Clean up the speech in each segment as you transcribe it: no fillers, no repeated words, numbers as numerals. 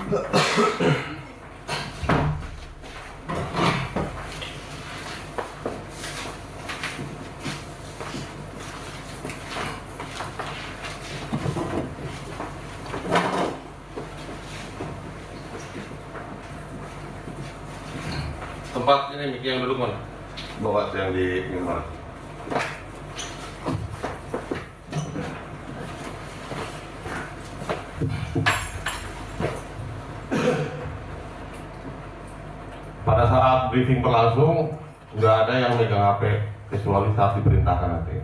Tempat ini Miki yang duduk mana? Bawa yang di mana? Pada saat briefing berlangsung, nggak ada yang megang HP kecuali saat diperintahkan nanti.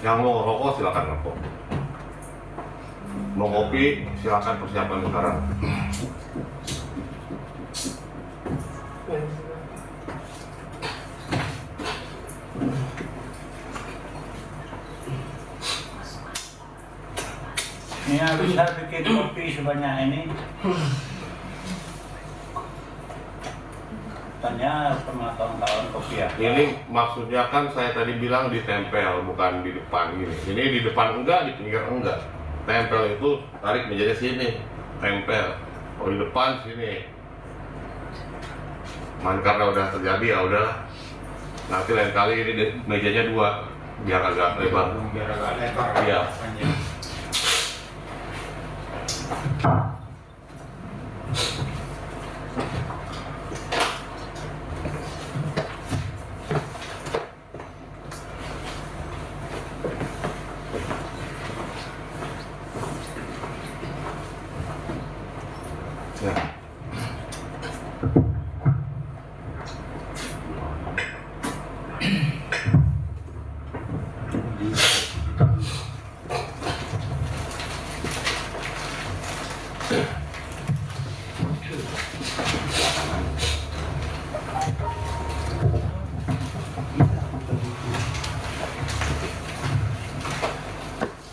Yang mau rokok silakan rokok. Mau kopi silakan persiapan sekarang. Ini bisa bikin kopi sebanyak ini. Tanya pernah tahun-tahun kopi ya? Ini maksudnya kan saya tadi bilang ditempel, bukan di depan gini. Ini di depan enggak, di pinggir enggak. Tempel itu tarik mejanya sini, tempel. Kalau di depan sini. Karena udah terjadi ya udahlah. Nanti lain kali ini mejanya dua, biar agak lebar. Biar agak lebar. Iya. Ya.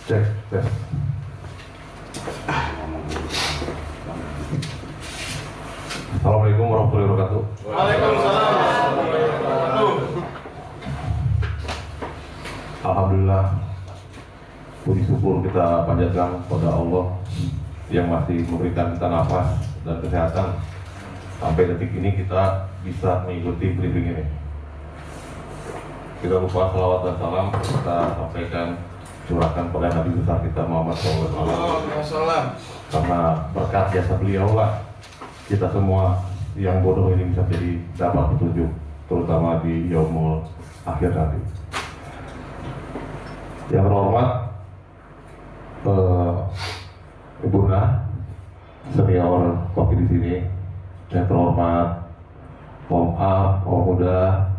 Cek, tes. Assalamualaikum warahmatullahi wabarakatuh. Waalaikumsalam. Alhamdulillah, puji syukur kita panjatkan kepada Allah yang masih memberikan kita nafas dan kesehatan sampai detik ini kita bisa mengikuti briefing ini. Kita lupa salawat dan salam kita sampaikan curahkan pada Nabi besar kita Muhammad SAW. Karena berkat jasa beliau lah kita semua yang bodoh ini bisa jadi dapat petunjuk, terutama di yaumul akhir nanti. Yang terhormat Ibu Nah, senior kopi di sini. Yang terhormat Om A, Om Muda,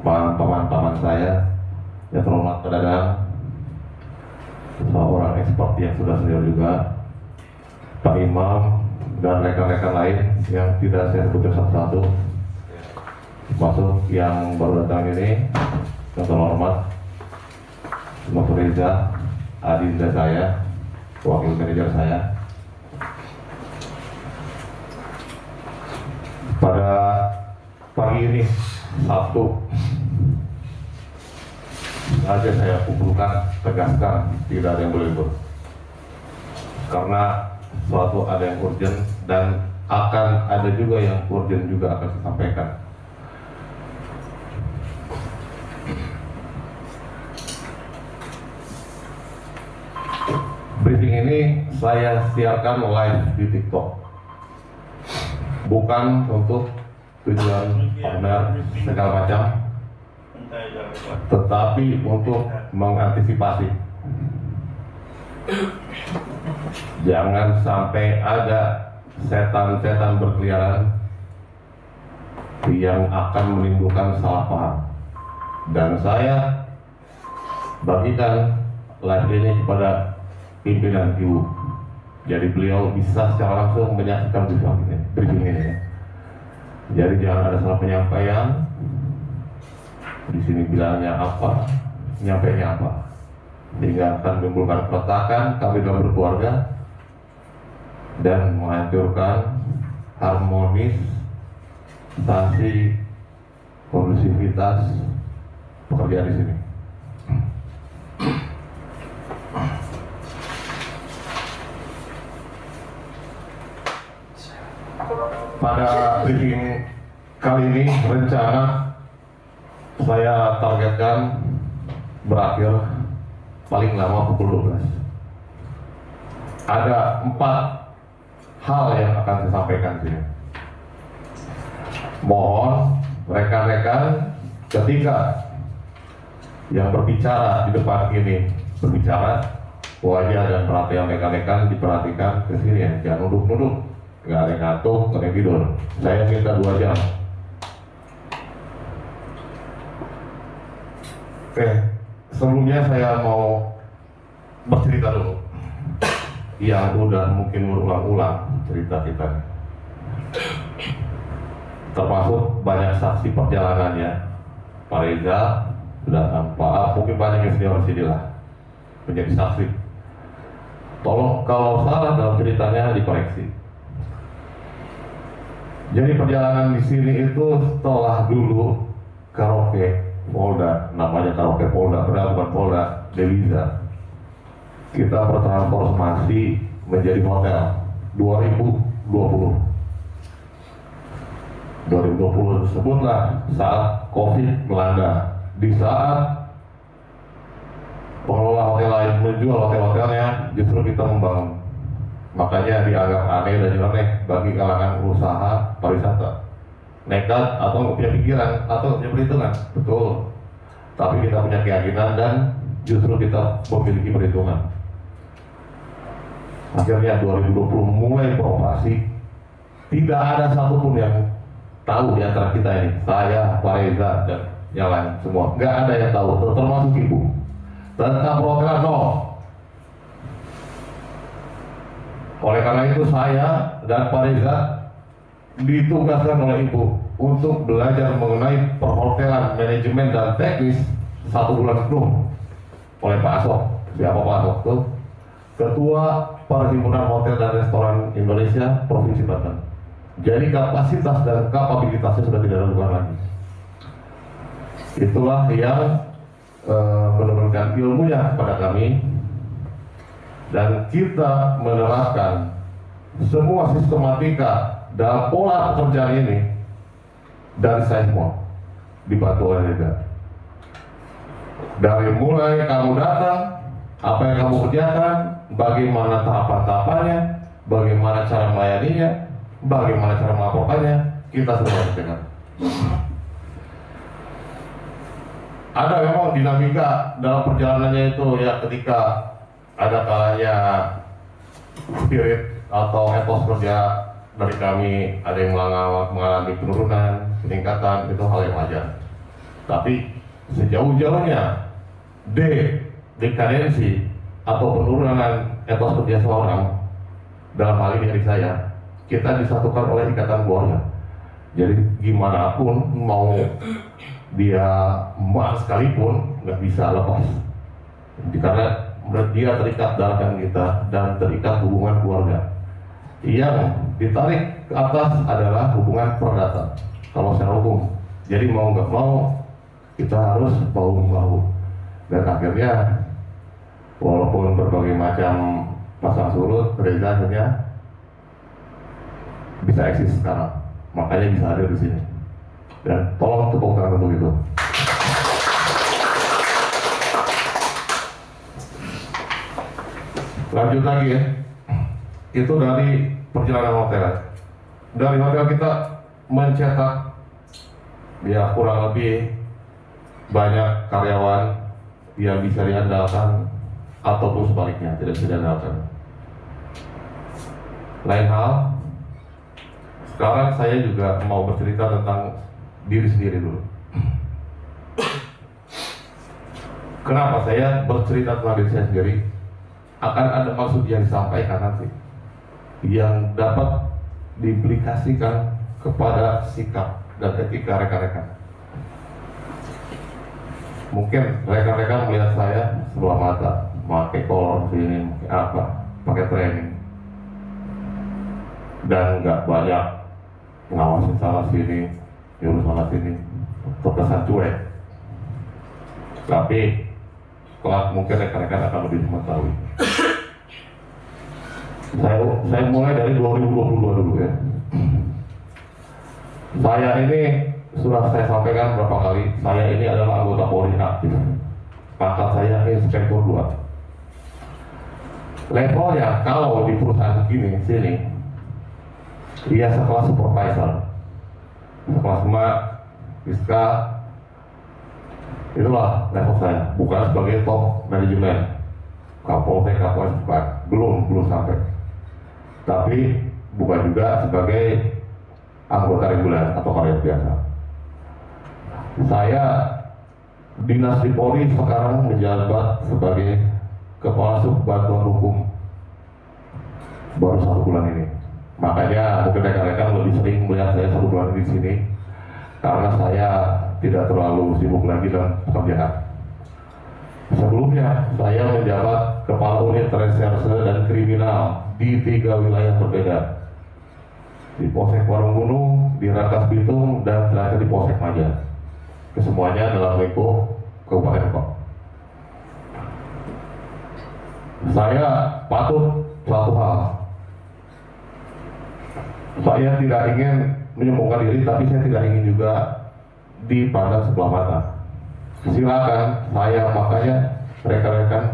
paman-paman saya. Yang terhormat Pak Dadang, seorang expert yang sudah senior juga, Pak Imam, dan rekan-rekan lain yang tidak saya sebutkan satu-satu, masuk yang baru datang ini, yang terhormat Mas Reza, adinda saya, wakil manajer saya. Pada pagi ini, Sabtu, sengaja saya kumpulkan, tegaskan, tidak ada yang boleh libur. Karena suatu ada yang urgent dan akan ada juga yang urgent juga akan saya sampaikan. Briefing ini saya siarkan live di TikTok, bukan untuk tujuan pamer segala macam, tetapi untuk mengantisipasi. Jangan sampai ada setan-setan berkeliaran yang akan menimbulkan salah paham. Dan saya bagikan live ini kepada pimpinan Ibu. Jadi beliau bisa secara langsung menyaksikan briefing ini. Jadi jangan ada salah penyampaian. Di sini bilangnya apa, nyampainya apa. sehingga akan menimbulkan keretakan kami dalam berkeluarga dan menghancurkan harmonisasi kondusivitas pekerjaan di sini. Pada briefing kali ini rencana saya targetkan berakhir paling lama pukul 12. Ada 4 hal yang akan saya sampaikan di sini. Mohon rekan-rekan ketika yang berbicara di depan ini berbicara, wajah dan perhatian rekan-rekan diperhatikan ke sini ya, jangan nunduk-nunduk, nggak ada yang ngantuk, nggak ada yang tidur. Saya minta 2 jam. Oke, sebelumnya saya mau bercerita dulu. Ya, udah mungkin berulang-ulang cerita kita. Termasuk banyak saksi perjalanannya. Pak Reza sudah nampak, mungkin banyak yang senior di sini lah menjadi saksi. Tolong kalau salah dalam ceritanya dikoreksi. Jadi perjalanan di sini itu setelah dulu karaoke Polda, namanya karaoke Polda, padahal bukan Polda, Dewiza. Kita bertransformasi menjadi hotel 2020 tersebutlah saat COVID melanda. Di saat pengelola hotel lain menjual hotel-hotelnya, justru kita membangun. Makanya dianggap aneh dan nyeleneh bagi kalangan usaha pariwisata. Nekat atau nggak punya pikiran atau nggak punya perhitungan, betul. Tapi kita punya keyakinan dan justru kita memiliki perhitungan. Akhirnya 2020 mulai beroperasi. Tidak ada satupun yang tahu di antara kita ini, saya, Pak Reza dan yang lain semua, nggak ada yang tahu, termasuk ibu. Tentang program Oleh karena itu saya dan Pak Reza ditugaskan oleh Ibu untuk belajar mengenai perhotelan, manajemen dan teknis 1 bulan penuh oleh Pak Asok. Siapa Pak Asok itu? Ketua Perhimpunan Hotel dan Restoran Indonesia Provinsi Banten. Jadi kapasitas dan kapabilitasnya sudah tidak ragukan lagi. Itulah yang menurunkan ilmunya kepada kami. Dan kita menerapkan semua sistematika dalam pola pekerjaan ini dari saya semua dibantu oleh Reza. Dari mulai kamu datang, apa yang kamu kerjakan, bagaimana tahapan-tahapannya, bagaimana cara melayaninya, bagaimana cara melaporkannya, kita semua kerjakan. Ada memang dinamika dalam perjalanannya itu ya, ketika ada kalanya spirit atau etos kerja dari kami ada yang mengalami penurunan, peningkatan, itu hal yang wajar. Tapi sejauh-jauhnya dekadensi atau penurunan etos kerja seorang, dalam hal ini dari saya, kita disatukan oleh ikatan keluarga. Jadi gimana pun mau dia emak sekalipun nggak bisa lepas, karena dia terikat darah kita dan terikat hubungan keluarga. Yang ditarik ke atas adalah hubungan perdata kalau secara hukum. Jadi mau nggak mau kita harus bahu-bahu. Dan akhirnya walaupun berbagai macam pasang surut, Reza akhirnya bisa eksis sekarang. Makanya bisa hadir di sini. Dan tolong tepuk tangan untuk itu. Lanjut lagi ya, itu dari perjalanan hotel. Dari hotel kita mencetak ya kurang lebih banyak karyawan yang bisa diandalkan ataupun sebaliknya tidak bisa diandalkan. Lain hal, sekarang saya juga mau bercerita tentang diri sendiri dulu. Kenapa saya bercerita tentang diri saya sendiri? Akan ada maksud yang disampaikan nanti yang dapat diimplikasikan kepada sikap dan etika rekan-rekan. Mungkin rekan-rekan melihat saya sebelah mata, pakai kolor sini, pakai apa, pakai training, dan nggak banyak ngawasin sana sini, nyuruh sana sini, terkesan cuek. Tapi kelak mungkin rekan-rekan akan lebih mengetahui. Saya mulai dari 2022 dulu ya. Saya ini sudah saya sampaikan berapa kali, saya ini adalah anggota Polri aktif. Pangkat saya Inspektur 2. Levelnya kalau di perusahaan sini, dia sekelas supervisor, sekelas mak, Fiska, itulah level saya. Bukan sebagai top manajemen, Kapolsek, Kapolres, bukan, belum sampai. Tapi bukan juga sebagai anggota reguler atau karyawan biasa. Saya dinas di Polri sekarang menjabat sebagai Kepala Sub Bantuan Hukum baru 1 bulan ini. Makanya mungkin rekan-rekan lebih sering melihat saya 1 bulan di sini karena saya tidak terlalu sibuk lagi dalam pekerjaan. Sebelumnya saya menjabat Kepala Unit Reserse dan Kriminal di 3 wilayah berbeda, di Polsek Warunggunung, di Rangkas Bitung, dan terakhir di Polsek Maja. Kesemuanya dalam lingkup Kabupaten Depok. Saya patut satu hal. Saya tidak ingin menyombongkan diri, tapi saya tidak ingin juga dipandang sebelah mata. Silakan, saya makanya rekan-rekan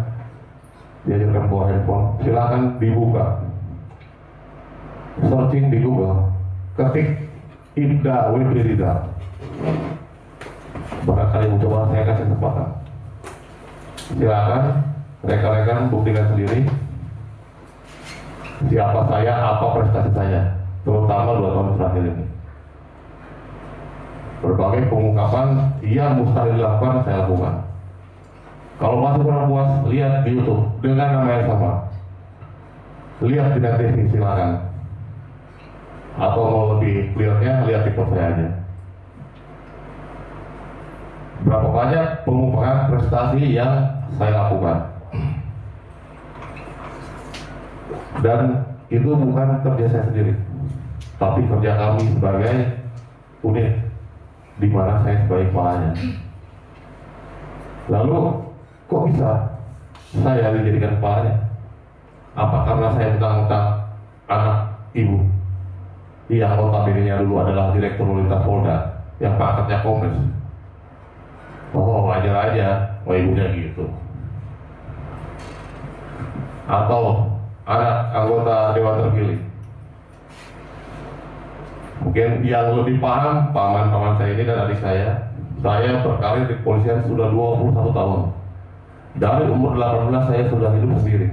diajarkan bawa handphone, silakan dibuka, searching di Google, ketik Ibda Wibridida. Barangkali mencoba saya kasih kesempatan. Silakan rekan-rekan buktikan sendiri siapa saya, apa prestasi saya, terutama 2 tahun terakhir ini. Berbagai pengungkapan yang mustahil dilakukan saya lakukan. Kalau masih kurang puas, lihat di YouTube dengan nama yang sama. Lihat di Net TV silakan. Atau mau lebih clearnya, lihat di post saya aja. Berapa banyak pengungkapan prestasi yang saya lakukan. Dan itu bukan kerja saya sendiri, tapi kerja kami sebagai unit di mana saya sebagai kepalanya. Lalu kok bisa saya dijadikan kepalanya? Apa karena saya mentang-mentang anak ibu yang notabene-nya dulu adalah Direktur Lalu Lintas Polda yang pangkatnya Kombes? Oh, wajar aja, ibunya gitu. Atau anak anggota Dewan Terpilih. Mungkin yang lebih paham, paman-paman saya ini dan adik saya berkarir di kepolisian sudah 21 tahun. Dari umur 18 saya sudah hidup sendiri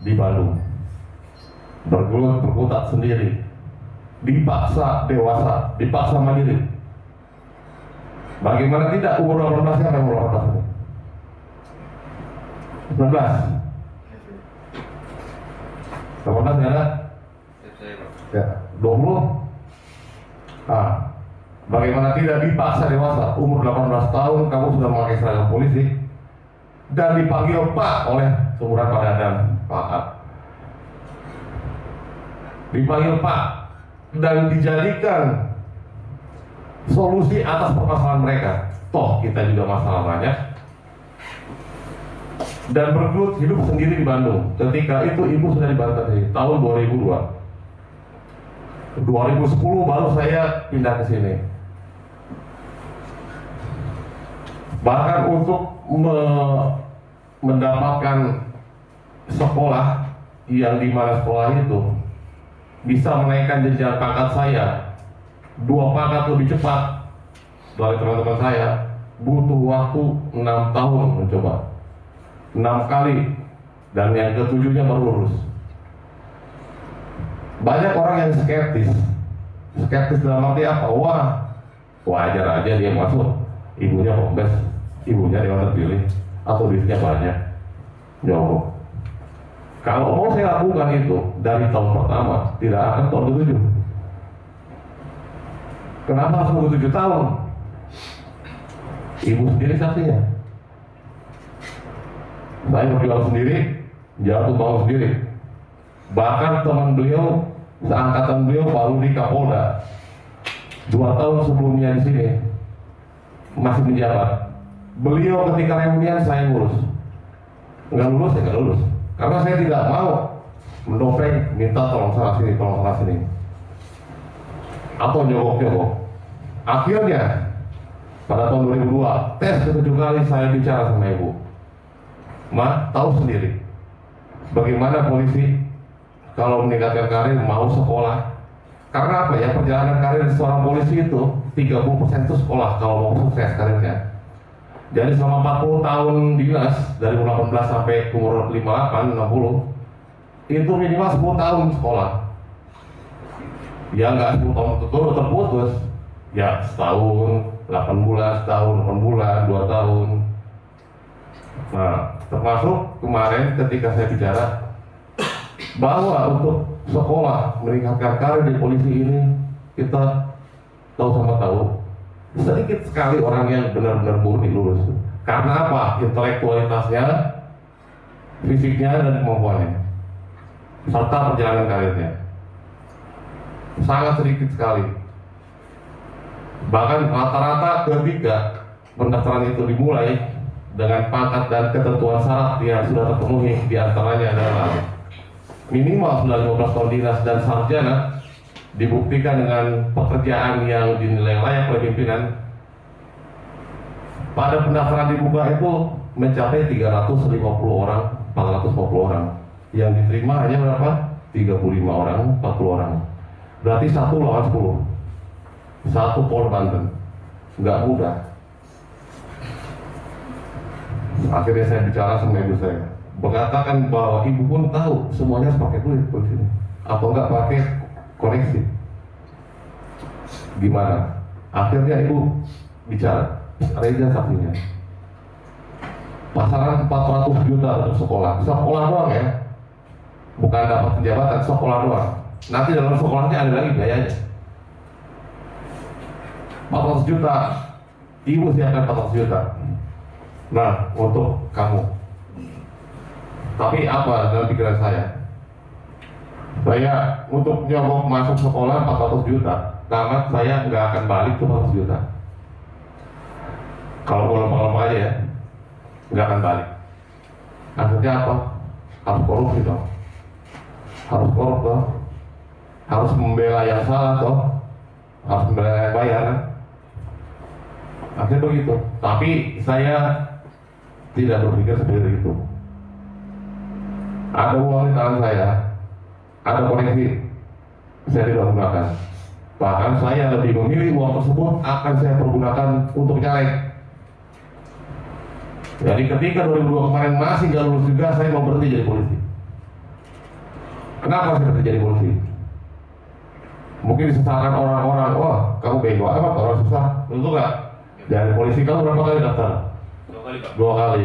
di Bandung. Bergelut, berkutat sendiri. Dipaksa dewasa, dipaksa mandiri. Bagaimana tidak umur 18 kan umur 18? 19. 18 ya? Ya, 20. Bagaimana tidak dipaksa dewasa, umur 18 tahun kamu sudah memakai seragam polisi dan dipanggil Pak oleh seumuran Pak Dadang, Pak A. Dipanggil Pak dan dijadikan solusi atas permasalahan mereka. Toh kita juga masalah banyak. Dan bergelut hidup sendiri di Bandung. Ketika itu ibu sudah di Banten tahun 2002. 2010 baru saya pindah ke sini. Bahkan untuk mendapatkan sekolah yang di mana sekolah itu bisa menaikkan jenjang pangkat saya 2 pangkat lebih cepat dari teman-teman saya, butuh waktu 6 tahun mencoba. 6 kali, dan yang ke-7-nya baru lulus. Banyak orang yang skeptis dalam arti apa? Wah, wajar aja dia masuk, ibunya Kombes, ibunya Dewan Terpilih, atau duitnya banyak. Jawab. Kalau mau saya lakukan itu dari tahun pertama, tidak akan tahun ke-7. Kenapa harus nunggu 7 tahun? Ibu sendiri saksinya. Saya berjuang sendiri, jatuh bangun sendiri. Bahkan teman beliau, seangkatan beliau, Pak Rudi Kapolda, 2 tahun sebelumnya di sini masih menjabat. Beliau ketika reunian saya ngurus, nggak lulus ya nggak lulus, karena saya tidak mau mendopeng, minta tolong sana sini, atau nyogok. Akhirnya pada tahun 2002 tes ke-7 kali saya bicara sama ibu. Ma, tahu sendiri bagaimana polisi kalau meningkatkan karir mau sekolah. Karena apa ya, perjalanan karir seorang polisi itu 30% itu sekolah kalau mau sukses karirnya. Jadi selama 40 tahun dinas, dari umur 18 sampai umur 58, 60, itu minimal 10 tahun sekolah. Ya nggak 10 tahun terputus, ya setahun, 8 bulan, setahun, 8 bulan, 2 tahun. Nah, termasuk kemarin ketika saya bicara bahwa untuk sekolah meningkatkan karir di polisi ini, kita tahu sama tahu sedikit sekali orang yang benar-benar murni lulus. Karena apa? Intelektualitasnya, fisiknya, dan kemampuannya, serta perjalanan karirnya sangat sedikit sekali. Bahkan rata-rata ketika pendaftaran itu dimulai dengan pangkat dan ketentuan syarat yang sudah terpenuhi, diantaranya adalah minimal sudah 15 tahun dinas dan sarjana, dibuktikan dengan pekerjaan yang dinilai layak oleh pimpinan. Pada pendaftaran dibuka itu mencapai 350 orang, 450 orang. Yang diterima hanya berapa? 35 orang, 40 orang. Berarti 1 lawan 10. 1 Polda Banten. Nggak mudah. Akhirnya saya bicara sama ibu saya, mengatakan bahwa ibu pun tahu semuanya harus pakai duit di sini, atau nggak pakai koneksi. Gimana? Akhirnya ibu bicara, Reza saksinya. Pasaran 400 juta untuk sekolah doang ya, bukan dapat jabatan, sekolah doang. Nanti dalam sekolahnya ada lagi biayanya. 400 juta, ibu siapkan 400 juta. Nah, untuk kamu. Tapi apa dalam pikiran saya? Saya untuk nyogok masuk sekolah 400 juta, karena saya nggak akan balik tuh 400 juta. Kalau lama-lama aja ya, nggak akan balik. Akhirnya apa? Harus korupsi dong. Harus korup toh. Harus membela yang salah toh. Harus membela yang bayar. Akhirnya begitu. Tapi saya tidak berpikir seperti itu. Ada uang di tangan saya, ada koneksi, saya tidak gunakan. Bahkan saya lebih memilih uang tersebut akan saya pergunakan untuk caleg. Jadi ketika 2002 kemarin masih nggak lulus juga, saya mau berhenti jadi polisi. Kenapa saya berhenti jadi polisi? Mungkin disesalkan orang-orang, wah kamu bego amat, orang susah. Tentu nggak. Jadi polisi kamu berapa kali daftar? 2 kali, Pak. 2 kali.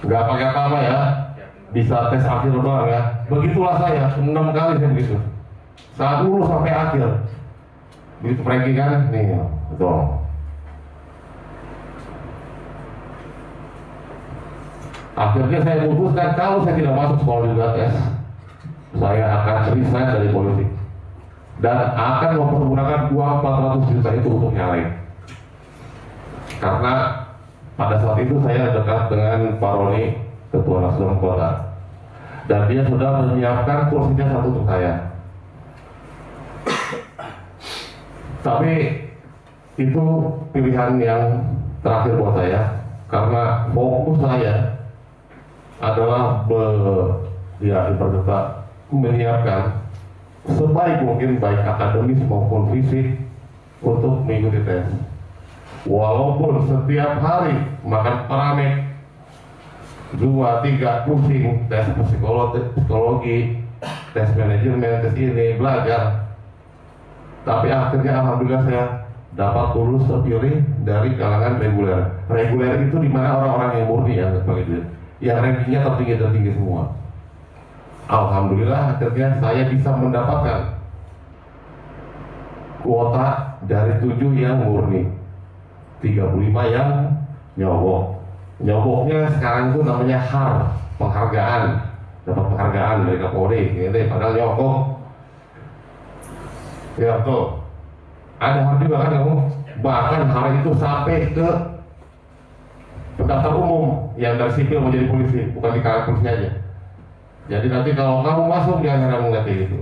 Nggak pakai apa-apa ya, bisa tes akhir doang ya. Begitulah saya, 6 kali saya begitu. Saat lulus sampai akhir. Begitu ranking kan, nih, betul. Akhirnya saya memutuskan kalau saya tidak masuk sekolah juga tes, saya akan resign dari politik dan akan mempergunakan uang 400 juta itu untuk nyalek. Karena pada saat itu saya dekat dengan Pak Roni, Ketua Nasdem Kota, dan dia sudah menyiapkan kursinya satu untuk saya. Tapi itu pilihan yang terakhir buat saya, karena fokus saya adalah menyiapkan sebaik mungkin baik akademis maupun fisik untuk mengikuti tes. Walaupun setiap hari makan pramek 2-3 pusing, tes psikologi, tes manajemen, tes ini, belajar. Tapi akhirnya alhamdulillah saya dapat lulus terpilih dari kalangan reguler. Reguler itu dimana orang-orang yang murni ya, sebagai yang rankingnya tertinggi semua. Alhamdulillah akhirnya saya bisa mendapatkan kuota dari 7 yang murni, 35 yang nyogok, Nyogoknya sekarang itu namanya HAR, penghargaan, dapat penghargaan dari Kapolri, gitu. Padahal nyogok. Ya tuh, ada HAR juga kan kamu? Bahkan HAR itu sampai ke pendaftar umum yang dari sipil menjadi polisi, bukan di kalangan polisi aja. Jadi nanti kalau kamu masuk jangan heran ngeliat gitu.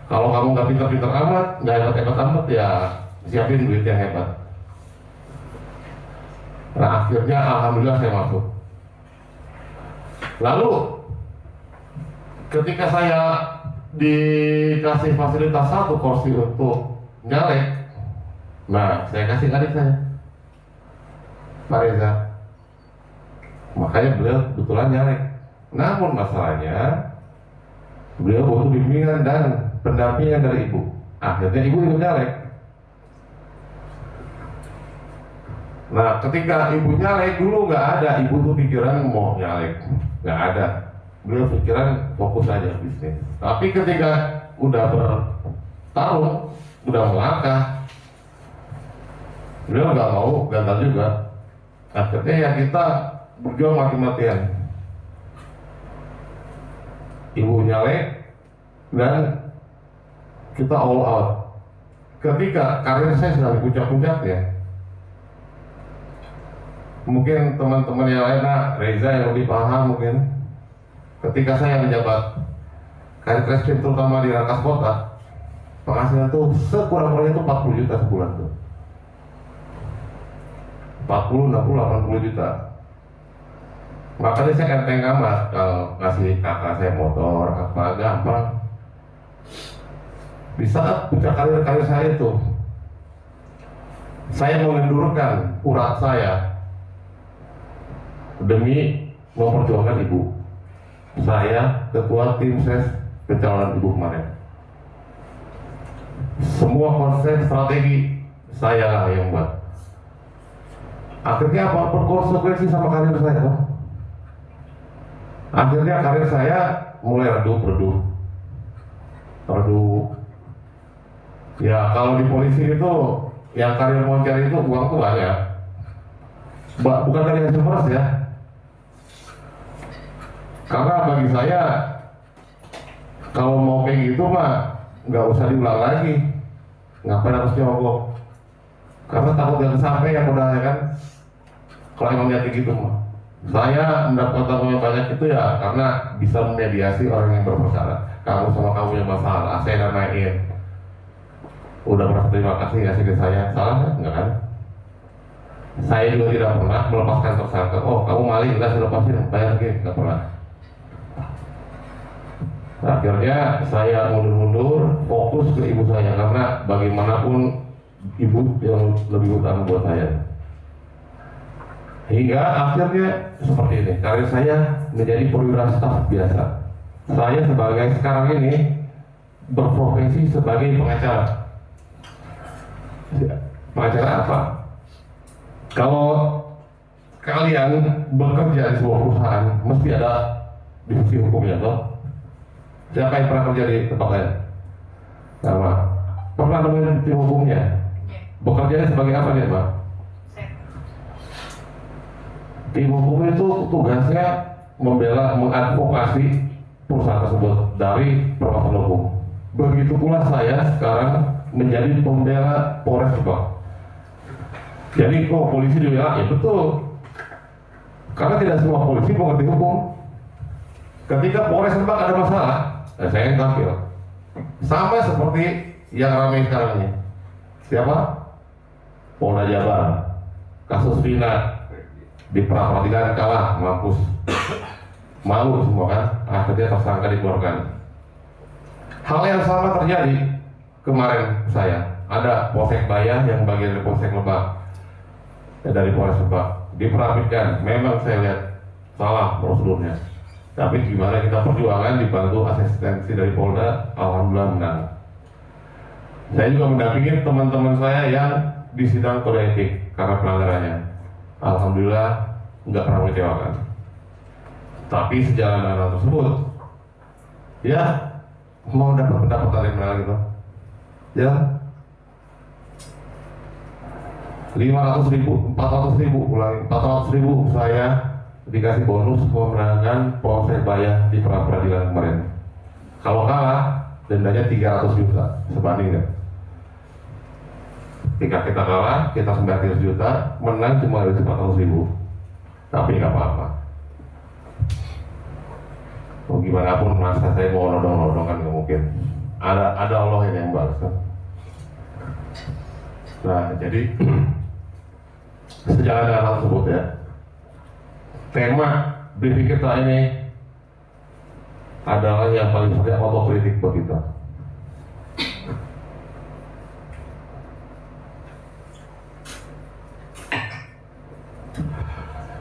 Kalau kamu nggak pintar-pintar amat, nggak hebat-hebat amat, ya siapin duit yang hebat. Nah akhirnya alhamdulillah saya masuk. Lalu ketika saya dikasih fasilitas satu kursi untuk nyalek, nah saya kasih adik saya, Pak Reza. Makanya beliau kebetulan nyalek. Namun masalahnya beliau butuh bimbingan dan pendampingan dari ibu. Akhirnya ibu ikut nyalek. Nah ketika ibu nyalek dulu nggak ada, ibu tuh pikiran mau nyalek, nggak ada. Beliau pikiran fokus aja bisnis. Tapi ketika udah bertarung, udah melangkah, beliau nggak mau gagal juga. Akhirnya ya kita berjuang mati-matian. Ibu nyalek dan kita all out. Ketika karir saya sedang di puncak-puncaknya, mungkin teman-teman yang lain, Reza yang lebih paham mungkin. Ketika saya menjabat Kadit Reskrim terutama di Rangkas Kota, penghasilan tuh sekurang-kurangnya tuh 40 juta sebulan tuh. 40, 60, 80 juta. Makanya saya enteng amat kalau ngasih kakak saya motor apa gampang. Di saat puncak karir saya itu, saya mengendurkan urat saya demi memperjuangkan ibu. Saya ketua tim ses pencalonan ibu kemarin. Semua konsep strategi saya lah yang buat. Akhirnya apa? Berkonsekuensi sama karir saya, Pak. Akhirnya karir saya mulai redup. Ya kalau di polisi itu yang karir mau cari itu uang tuh banyak. Bukan dari hasil peras ya. Karena bagi saya kalau mau kayak gitu mah nggak usah diulang lagi. Ngapain harus nyogok? Karena takut jangan sampai yang modalnya kan. Kalau emang kayak gitu mah. Saya mendapatkan uang banyak itu ya karena bisa memediasi orang yang berperkara. Kamu sama kamu yang masalah, saya namain. Udah pernah terima kasih ngasih ke saya, salah kan? Enggak kan? Saya juga tidak pernah melepaskan tersangka. Oh kamu maling, enggak saya lepasin, bayar lagi, enggak pernah. Akhirnya saya mundur-mundur fokus ke ibu saya karena bagaimanapun ibu yang lebih utama buat saya. Hingga akhirnya seperti ini, karir saya menjadi perwira staf biasa. Saya sekarang ini berprofesi sebagai pengacara. Pengacara apa? Kalau kalian bekerja di sebuah perusahaan, mesti ada divisi hukumnya, toh? Siapa yang pernah kerja di tempat lain? Sama. Pernah dengan divisi hukumnya? Bekerjanya sebagai apa nih, Pak? Tim hukum itu tugasnya membela, mengadvokasi perusahaan tersebut dari permasalahan hukum. Begitu pula saya sekarang menjadi pembela Polres Lebak. Jadi kok polisi juga ya betul. Karena tidak semua polisi mengerti hukum. Ketika Polres Lebak ada masalah, saya yang tampil. Sama seperti yang ramai sekarang ini. Siapa? Polda Jabar. Kasus Vina di peradilan kalah, mampus. Malu semua kan, akhirnya tersangka dikeluarkan. Hal yang sama terjadi kemarin saya. Ada Polsek Bayah yang bagian dari Polsek Lebak, dari Polres Lebak, diperhatikan. Memang saya lihat salah prosedurnya. Tapi gimana kita perjuangan dibantu asistensi dari Polda, alhamdulillah menang. Saya juga mendampingi teman-teman saya yang di sidang kode etik karena pelanggarannya. Alhamdulillah nggak pernah mengecewakan. Tapi sejalan dengan hal tersebut, ya mau dapat pendapat dari mana gitu, ya 500.000, 400.000 saya dikasih bonus memenangkan Persebaya di pra-peradilan kemarin. Kalau kalah, dendanya 300 juta sebandingnya. Ketika kita kalah, kita 900 juta, menang cuma 400.000. Tapi nggak apa-apa. Mau gimana pun masa saya mau nodong-nodong kan nggak mungkin. Ada Allah yang balas kan. Nah, jadi sejalan dengan hal tersebut ya, tema briefing kita ini adalah yang paling sering otokritik buat kita.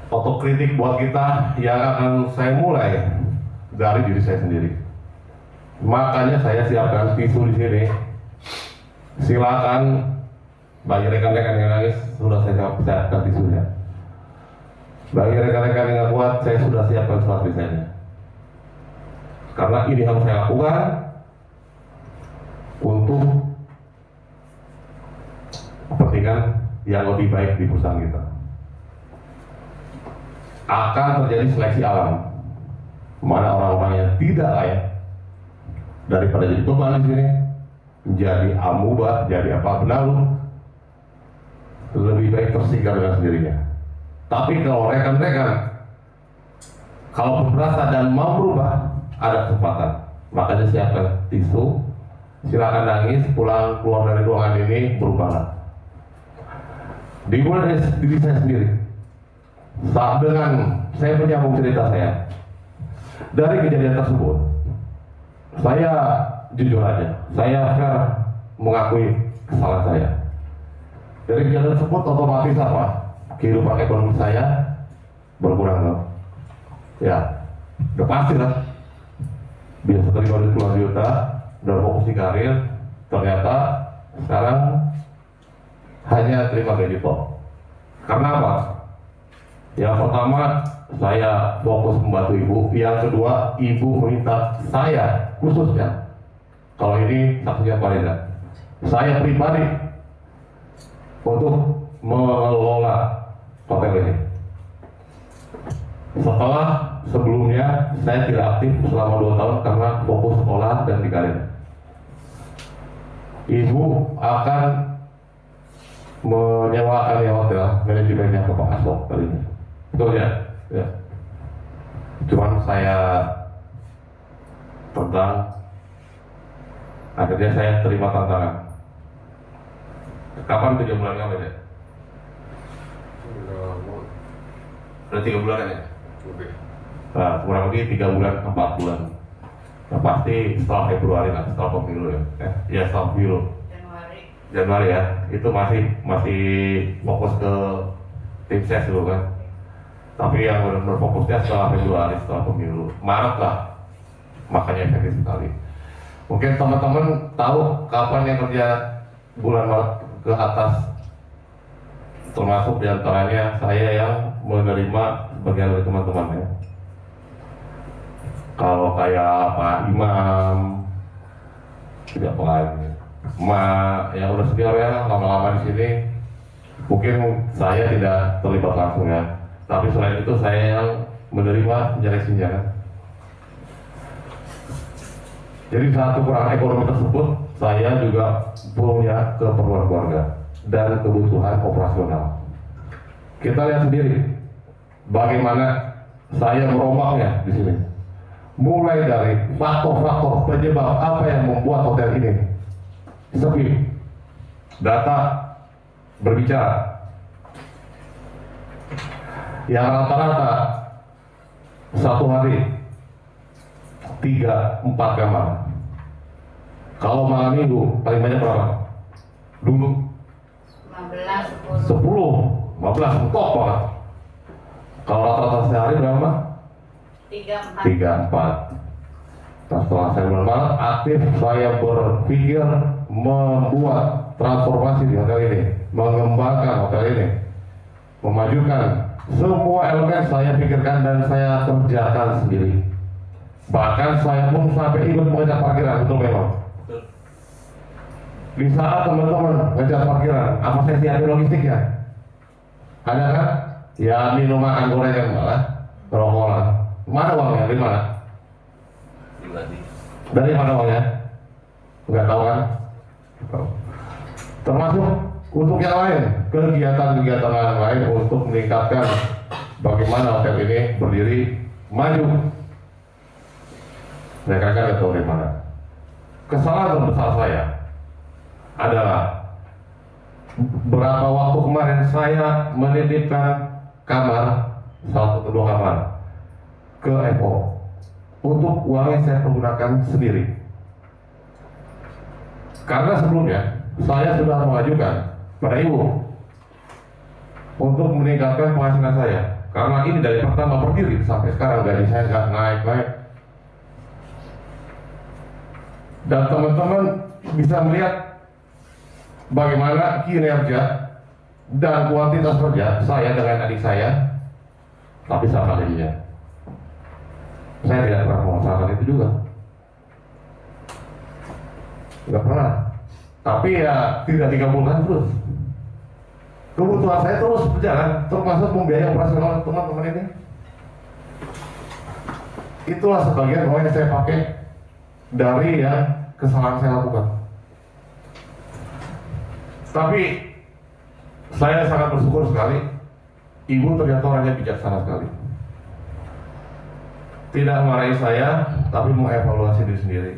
Otokritik buat kita yang akan saya mulai dari diri saya sendiri. Makanya saya siapkan tisu di sini. Silakan bagi rekan-rekan yang nangis sudah saya siapkan tisunya. Bagi rekan-rekan yang nggak kuat, saya sudah siapkan surat desainnya. Karena ini harus saya lakukan untuk kepentingan yang lebih baik di perusahaan kita. Akan terjadi seleksi alam, mana orang-orang yang tidak layak daripada jadi beban di sini, menjadi amuba, jadi apa benalu, lebih baik tersingkir dengan sendirinya. Tapi kalau rekan-rekan kalau berasa dan mau berubah, ada kesempatan. Makanya siapkan tisu, silakan nangis, pulang keluar dari ruangan ini, berubahlah. Dimulai dari diri saya sendiri. Saat dengan saya menyambung cerita saya dari kejadian tersebut, saya jujur aja, saya fair mengakui kesalahan saya. Dari kejadian tersebut otomatis apa? Kehidupan ekonomi saya berkurang loh. Ya, udah pasti lah. Biasa terima duit puluhan juta, udah fokus di karir, ternyata sekarang hanya terima gaji top. Karena apa? Yang pertama, saya fokus membantu ibu. Yang kedua, ibu meminta saya khususnya, kalau ini saksinya Pak Reza, saya pribadi untuk mengelola hotel ini. Setelah sebelumnya saya tidak aktif selama 2 tahun karena fokus sekolah dan di karir. Ibu akan menyewakan ya hotel manajemennya ke Pak Asok kali ini. Betul ya? Ya. Cuman saya tentang, akhirnya saya terima tantangan. Kapan 3 bulan kamu ya? Udah 3 bulan ya? Nah, kurang lebih 3 bulan, 4 bulan. Nah, pasti setelah Februari lah, setelah pemilu ya. Ya setelah pemilu. Januari ya. Itu masih fokus ke tim ses dulu kan. Tapi yang benar-benar fokusnya setelah Februari, setelah pemilu. Maret lah. Makanya efektif sekali. Mungkin teman-teman tahu kapan yang kerja bulan Maret ke atas, termasuk diantaranya saya yang menerima sebagian dari teman-teman ya. Kalau kayak Pak Imam, tidak pengen, yang udah senior ya, lama-lama di sini, mungkin saya tidak terlibat langsung ya. Tapi selain itu saya yang menerima seleksinya. Jadi saat kekurangan ekonomi tersebut, saya juga punya keperluan keluarga dan kebutuhan operasional. Kita lihat sendiri bagaimana saya merombaknya di sini. Mulai dari faktor-faktor penyebab apa yang membuat hotel ini sepi. Data berbicara. Yang rata-rata satu hari 3-4 kamar. Kalau malam minggu paling banyak berapa? Dulu 15, 10, 15, mentok banget. Kalau rata-rata sehari berapa? 3, 4. Nah, setelah saya bulan Maret aktif, saya berpikir membuat transformasi di hotel ini, mengembangkan hotel ini, memajukan semua elemen saya pikirkan dan saya kerjakan sendiri. Bahkan saya pun sampai ikut mengejar parkiran, betul memang. Di saat teman-teman ngejar parkiran, apa saya siapin logistiknya? Ada kan? Ya minuman gorengan malah, rokokan. Mana uangnya? Dari mana? Dari mana uangnya? Nggak tahu kan? Tahu. Termasuk untuk yang lain, kegiatan-kegiatan yang lain untuk meningkatkan bagaimana hotel ini berdiri maju. Mereka kan nggak tahu dari mana. Kesalahan terbesar saya adalah berapa waktu kemarin saya menitipkan kamar, 1 atau 2 kamar ke FO untuk uangnya saya pergunakan sendiri. Karena sebelumnya saya sudah mengajukan pada ibu untuk meningkatkan penghasilan saya. Karena ini dari pertama berdiri sampai sekarang gaji saya nggak naik-naik. Dan teman-teman bisa melihat bagaimana kinerja dan kuantitas kerja saya dengan adik saya, tapi sama gajinya. Saya tidak pernah memasalahkan itu juga, nggak pernah. Tapi ya tidak digabungkan terus. Kebutuhan saya terus berjalan, termasuk membiayai operasional teman-teman ini. Itulah sebagian uang yang saya pakai dari yang kesalahan saya lakukan. Tapi saya sangat bersyukur sekali, ibu ternyata orangnya bijaksana sekali. Tidak marahi saya, tapi mengevaluasi diri sendiri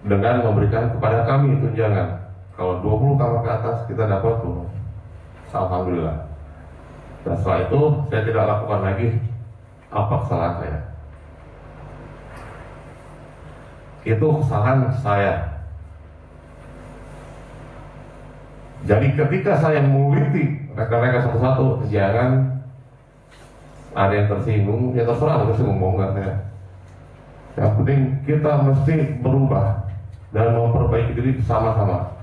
dengan memberikan kepada kami tunjangan. Kalau 20 kamar ke atas kita dapat tuh, alhamdulillah. Dan setelah itu saya tidak lakukan lagi apa kesalahan saya. Itu kesalahan saya. Jadi ketika saya menguliti rekan-rekan satu-satu, jangan ada yang tersinggung, ya terserah tersinggung mau nggak saya. Yang penting kita mesti berubah dan memperbaiki diri bersama-sama.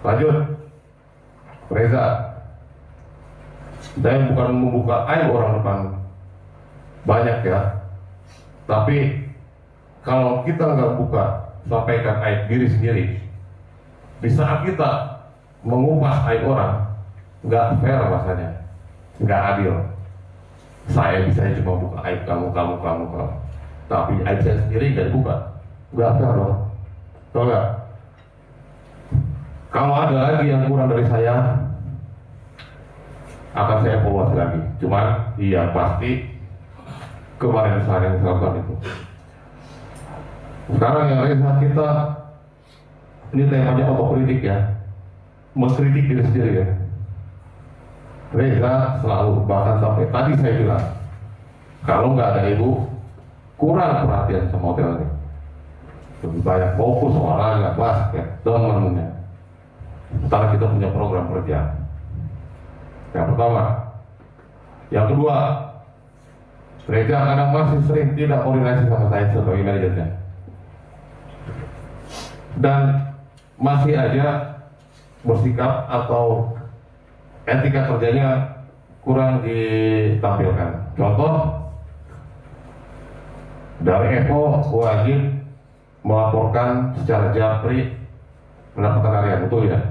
Lanjut, Reza. Saya bukan membuka aib orang depan banyak ya, tapi kalau kita nggak buka, sampaikan aib diri sendiri. Di saat kita mengupas aib orang, nggak fair rasanya, nggak adil. Saya bisa cuma buka aib kamu, tapi aib saya sendiri nggak dibuka, nggak fair loh. Tahu nggak? Kalau ada lagi yang kurang dari saya, akan saya evaluasi lagi. Cuman, iya pasti kemarin saya yang lakukan itu. Sekarang yang Reza kita, ini temanya otokritik ya, mengkritik diri sendiri ya. Reza selalu, bahkan sampai tadi saya bilang, kalau nggak ada ibu, kurang perhatian sama hotel ini. Lebih banyak fokus olahraga, basket, temennya. Sementara kita punya program kerja. Yang pertama. Yang kedua, Reza kadang masih sering tidak koordinasi sama saya sebagai manajernya. Dan masih aja bersikap atau etika kerjanya kurang ditampilkan. Contoh, dari Evo wajib melaporkan secara japri pendapatan harian, betul ya?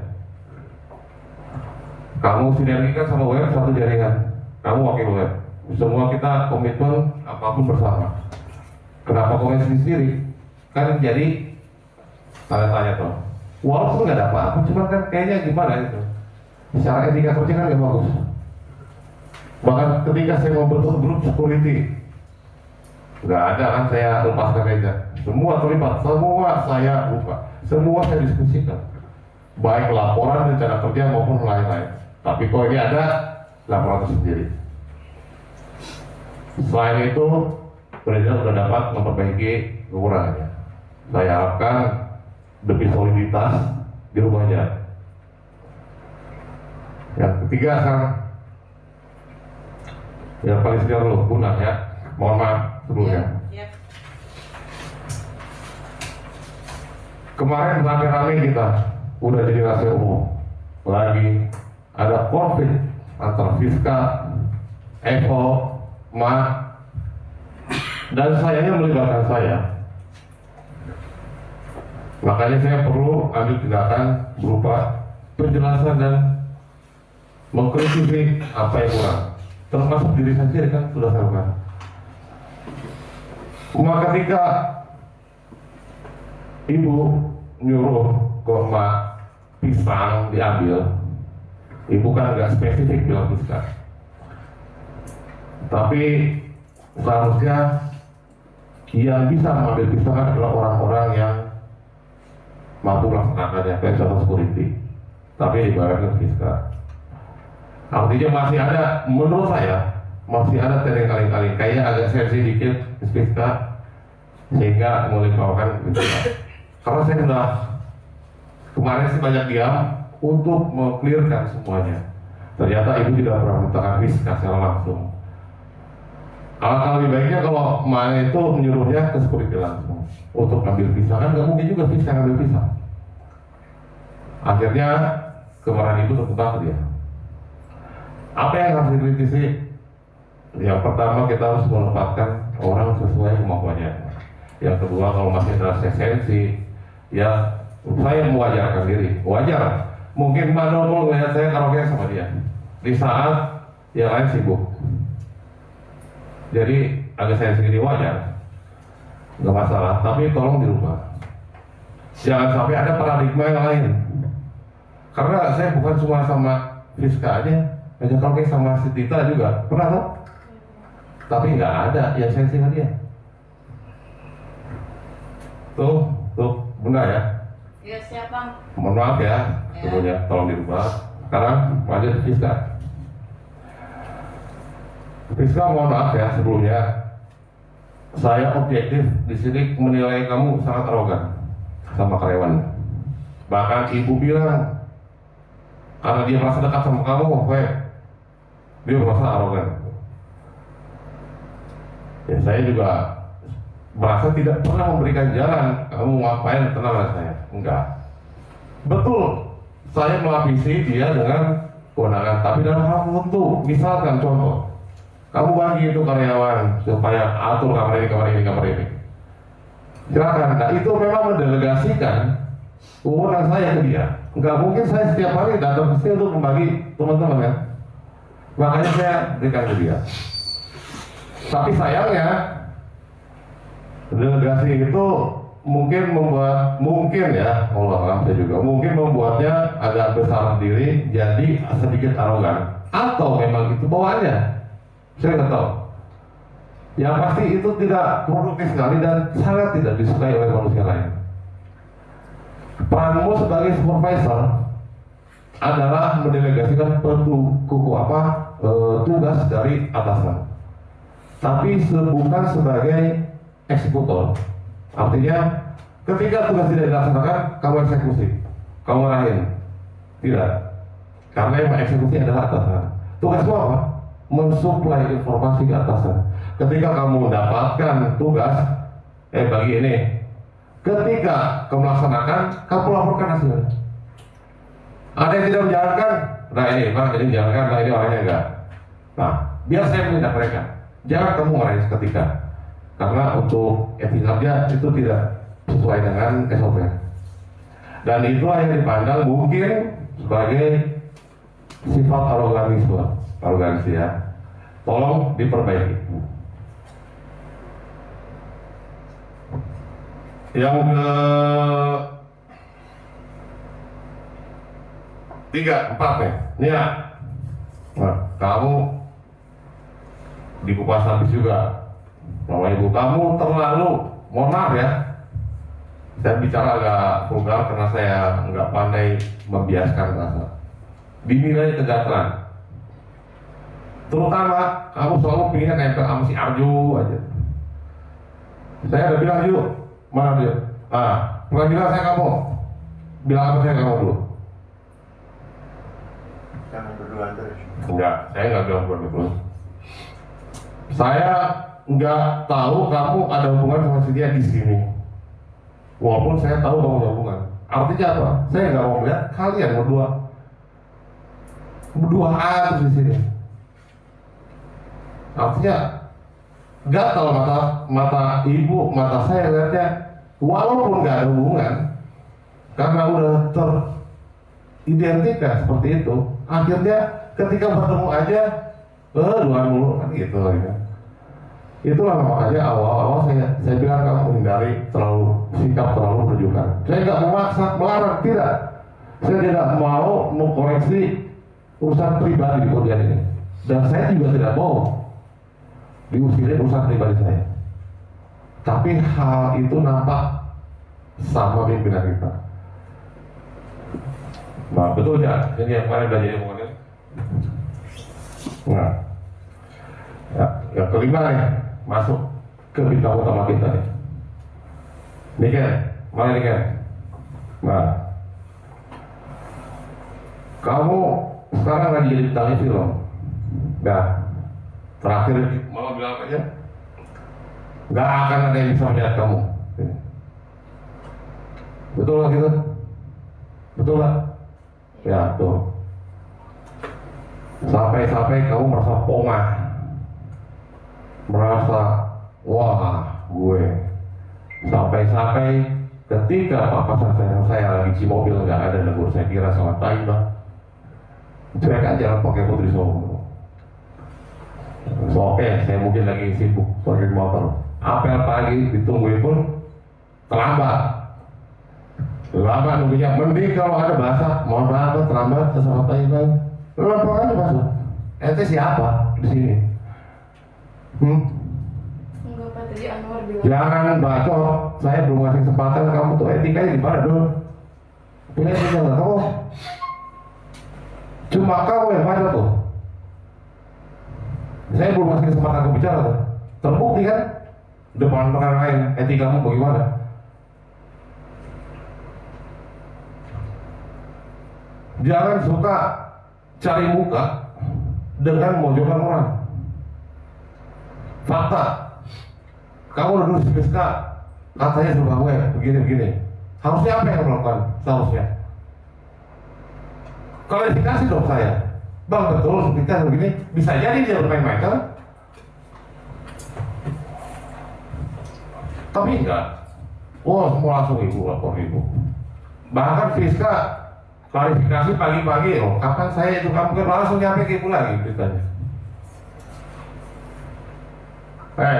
Kamu sinergikan sama web satu jaringan, kamu wakil web. Semua kita komitmen apapun bersama. Kenapa komitmen sendiri? Kan jadi tanya-tanya tuh. Walaupun nggak ada apa-apa, cuma kan kayaknya gimana itu. Secara etika kerja kan nggak bagus. Bahkan ketika saya membentuk grup security, nggak ada kan saya lepaskan aja. Semua terlibat, semua saya buka, semua saya diskusikan. Baik laporan, rencana kerja maupun lain-lain. Tapi kalau ini ada laporan sendiri. Selain itu, Presiden sudah dapat memperbaiki kekurangannya. Saya harapkan demi soliditas di rumahnya. Yang ketiga sekarang, yang paling senior loh, punah ya. Mohon maaf sebelumnya. Kemarin rame-rame kita udah jadi rahasia umum. Lagi ada konflik antara Fiska, Evo, Ma, dan sayanya melibatkan saya. Makanya saya perlu ambil tindakan berupa penjelasan dan mengkritisi apa yang kurang, termasuk diri saya sendiri kan sudah saya lakukan. Cuma ketika ibu nyuruh kurma pisang diambil, ibu kan nggak spesifik bilang pisang, tapi seharusnya yang bisa mengambil pisang adalah orang-orang yang mampu melaksanakannya, kayak contoh security, tapi ibaratnya fiskal. Artinya masih ada, menurut saya masih ada kali-kali kayak agak sensi dikit fiskal, sehingga mulai melakukan fiskal. Karena saya sudah kemarin sih banyak diam untuk meng-clearkan semuanya. Ternyata ibu tidak pernah mengatakan fiskal secara langsung. Alangkah lebih baiknya kalau mana itu menyuruhnya ke security langsung untuk ambil pisang, kan nggak mungkin juga pisang ambil pisang. Akhirnya kemarahan itu tertutup dia. Apa yang harus dikritisi? Yang pertama, kita harus menempatkan orang sesuai kemampuannya. Yang kedua, kalau masih ada sensi, ya saya mewajarkan diri, wajar. Mungkin Manolo melihat saya karaoke sama dia di saat yang lain sibuk. Jadi agak sensi ini wajar, nggak masalah. Tapi tolong dirubah. Jangan sampai ada paradigma yang lain. Karena saya bukan cuma sama Rizka aja, ngajak karaoke sama si Tita juga pernah tuh. Tapi nggak ada yang sensi sama dia. Tuh benar ya. Ya siapa? Mohon maaf ya, sebelumnya tolong dirubah. Sekarang lanjut Rizka. Rizka, mohon maaf ya sebelumnya. Saya objektif di sini menilai kamu sangat arogan sama karyawan. Bahkan ibu bilang karena dia merasa dekat sama kamu, dia merasa arogan. Ya saya juga merasa tidak pernah memberikan jalan. Kamu ngapain, tenanglah saya. Enggak. Betul, saya melapisi dia dengan kewenangan, tapi dalam hal tertentu. Misalkan contoh, kamu bagi itu karyawan supaya atur kamar ini. Silakan. Nah itu memang mendelegasikan kewenangan saya ke dia. Enggak mungkin saya setiap hari datang ke sini untuk membagi teman-teman kan. Makanya saya berikan ke dia. Tapi sayangnya delegasi itu mungkin membuatnya agak besar diri, jadi sedikit arogan, atau memang itu bawaannya. Saya nggak tahu. Yang pasti itu tidak produktif sekali dan sangat tidak disukai oleh manusia lain. Peranmu sebagai supervisor adalah mendelegasikan tugas dari atasan, tapi bukan sebagai eksekutor. Artinya ketika tugas tidak dilaksanakan, kamu eksekusi, kamu arahin. Tidak, karena yang mengeksekusi adalah atasan. Tugasmu apa? Mensuplai informasi ke atasan. Ketika kamu mendapatkan tugas, bagi ini, ketika kamu melaksanakan, kamu laporkan hasilnya. Ada yang tidak menjalankan, nah ini Pak, ini menjalankan, nah ini orangnya enggak. Nah, biar saya menindak mereka. Jangan kamu marahin seketika, karena untuk etikanya itu tidak sesuai dengan SOP. Dan itulah yang dipandang mungkin sebagai sifat arogansi ya. Tolong diperbaiki. Yang keempat nih, ini ya. Nah, kamu di kupas habis juga. Bahwa ibu kamu terlalu, mohon maaf ya, saya bicara agak vulgar karena saya nggak pandai membiaskan bahasa. Dinilai kegatelan. Terutama kamu selalu pinginnya nempel sama si Arju aja. Saya udah bilang Arju, mana Arju? Pernah bilang saya kamu. Bilang apa saya kamu dulu? Kami berdua terus. Enggak, saya nggak bilang berdua terus. Saya nggak tahu kamu ada hubungan sama si dia di sini. Walaupun saya tahu kamu ada hubungan. Artinya apa? Saya nggak mau melihat kalian berduaan di sini. Artinya gatal mata ibu, mata saya lihatnya, walaupun nggak ada hubungan, karena udah identiknya seperti itu. Akhirnya ketika bertemu aja, luar mulu kan gitu lagi kan. Itulah makanya awal-awal saya bilang kamu menghindari sikap terlalu berjuang. Saya nggak memaksa, melarang, tidak. Saya tidak mau mengkoreksi urusan pribadi di pekerjaan ini. Dan saya juga tidak mau diusirin urusan pribadi saya. Tapi hal itu nampak sama pimpinan kita. Nah, betul ya, ini yang kemarin belajar omongannya. Nah, ya, yang kelima nih, masuk ke bintang utama kita nih. Nih kan, mana nih kan? Nah, kamu sekarang lagi jadi bintang film. Nah, terakhir mama bilang aja, nggak akan ada yang bisa melihat kamu. Betul lah gitu? Betul lah? Ya, tuh. Sampai-sampai kamu merasa pongah, merasa wah gue. Sampai-sampai ketika papasan saya lagi di mobil nggak ada negur, saya kira sangat baik lah. Cuek aja pakai putri Solo. So, oke, saya mungkin lagi sibuk pakai motor. Apel pagi ditungguin pun terlambat. Lama nunggunya, mending kalau ada bahasa, mohon maaf terlambat, sesama Taiwan. Lama aja masuk. Ente siapa di sini? Enggak, Pak, tadi Anwar bilang. Jangan bacot, saya belum ngasih kesempatan, kamu tuh etikanya gimana dulu? Punya etika nggak kamu? Cuma kamu yang bacot tuh. Saya belum ngasih kesempatan aku bicara tuh. Terbukti kan? Depan rekan lain, etikamu bagaimana? Jangan suka cari muka dengan memojokkan orang. Fakta, kamu duduk di PSK, katanya suka gue begini-begini. Harusnya apa yang kamu lakukan? Seharusnya klarifikasi dong saya. Bang, betul kita begini, bisa jadi dia bermain-main kan? Tapi enggak. Wah, semua langsung ibu lapor ibu. Bahkan Fiska klarifikasi pagi-pagi, kapan saya itu kamu kan langsung nyampe ke ibu lagi beritanya.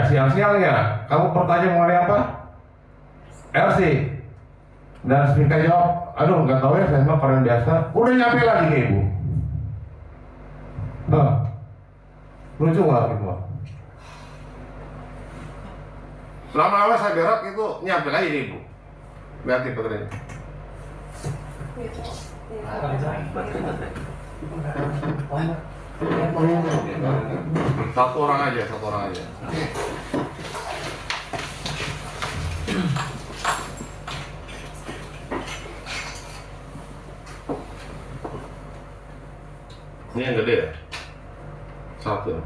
Siang-siang ya, kamu bertanya mengenai apa? LC. Dan Fiska jawab, aduh nggak tahu ya, saya mah keren biasa. Udah nyampe lagi ke ibu. Lucu nggak gitu? Lama-lama saya berak itu nyampe lagi ke ibu. Lihat tipe ini. Satu orang aja. Ini yang gede ya? Satu.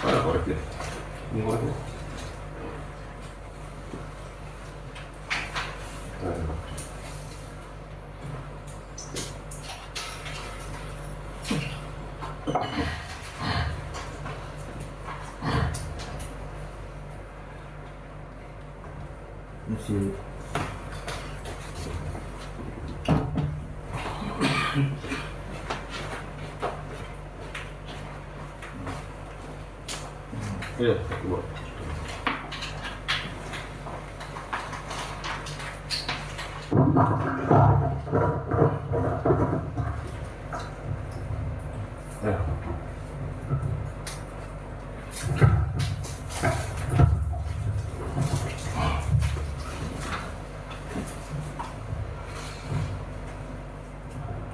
Mana koreknya? Ini koreknya. Masih Iya, buat.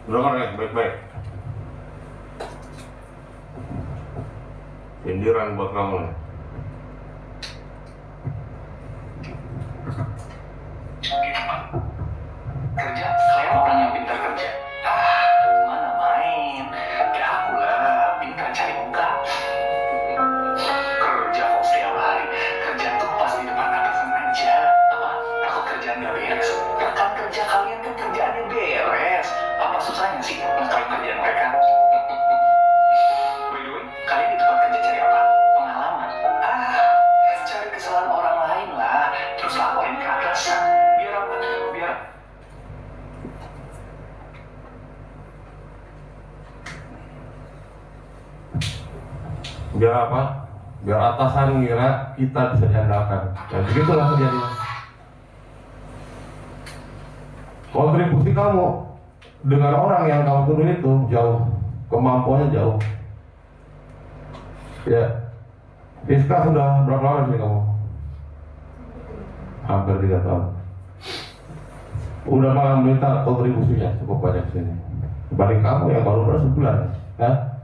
Dengar ya, baik-baik. Sindiran buat kamu nih. Kerja, saya orang yang pintar kerja. Mana main? Ya aku lah, pintar cari muka. Kerja kok setiap hari. Kerja tuh pas di depan atasan aja. Apa? Takut kerjaan gak beres. Rekan kerja kalian kan kerjaannya beres. Apa susahnya sih ngeklaim kerjaan mereka? Kalian di tempat kerja cari apa? Pengalaman. Cari kesalahan orang lain lah, terus laporin ke atasan. Biar apa? Biar apa? Biar atasan ngira kita bisa diandalkan. Dan begitulah terjadi. Kontribusi kamu dengan orang yang kamu tuduh itu jauh, kemampuannya jauh. Ya, Rizka sudah berapa lama sih kamu? Hampir 3 tahun. Udah malah minta kontribusinya cukup banyak sini. Dibanding kamu yang baru sebulan, ya?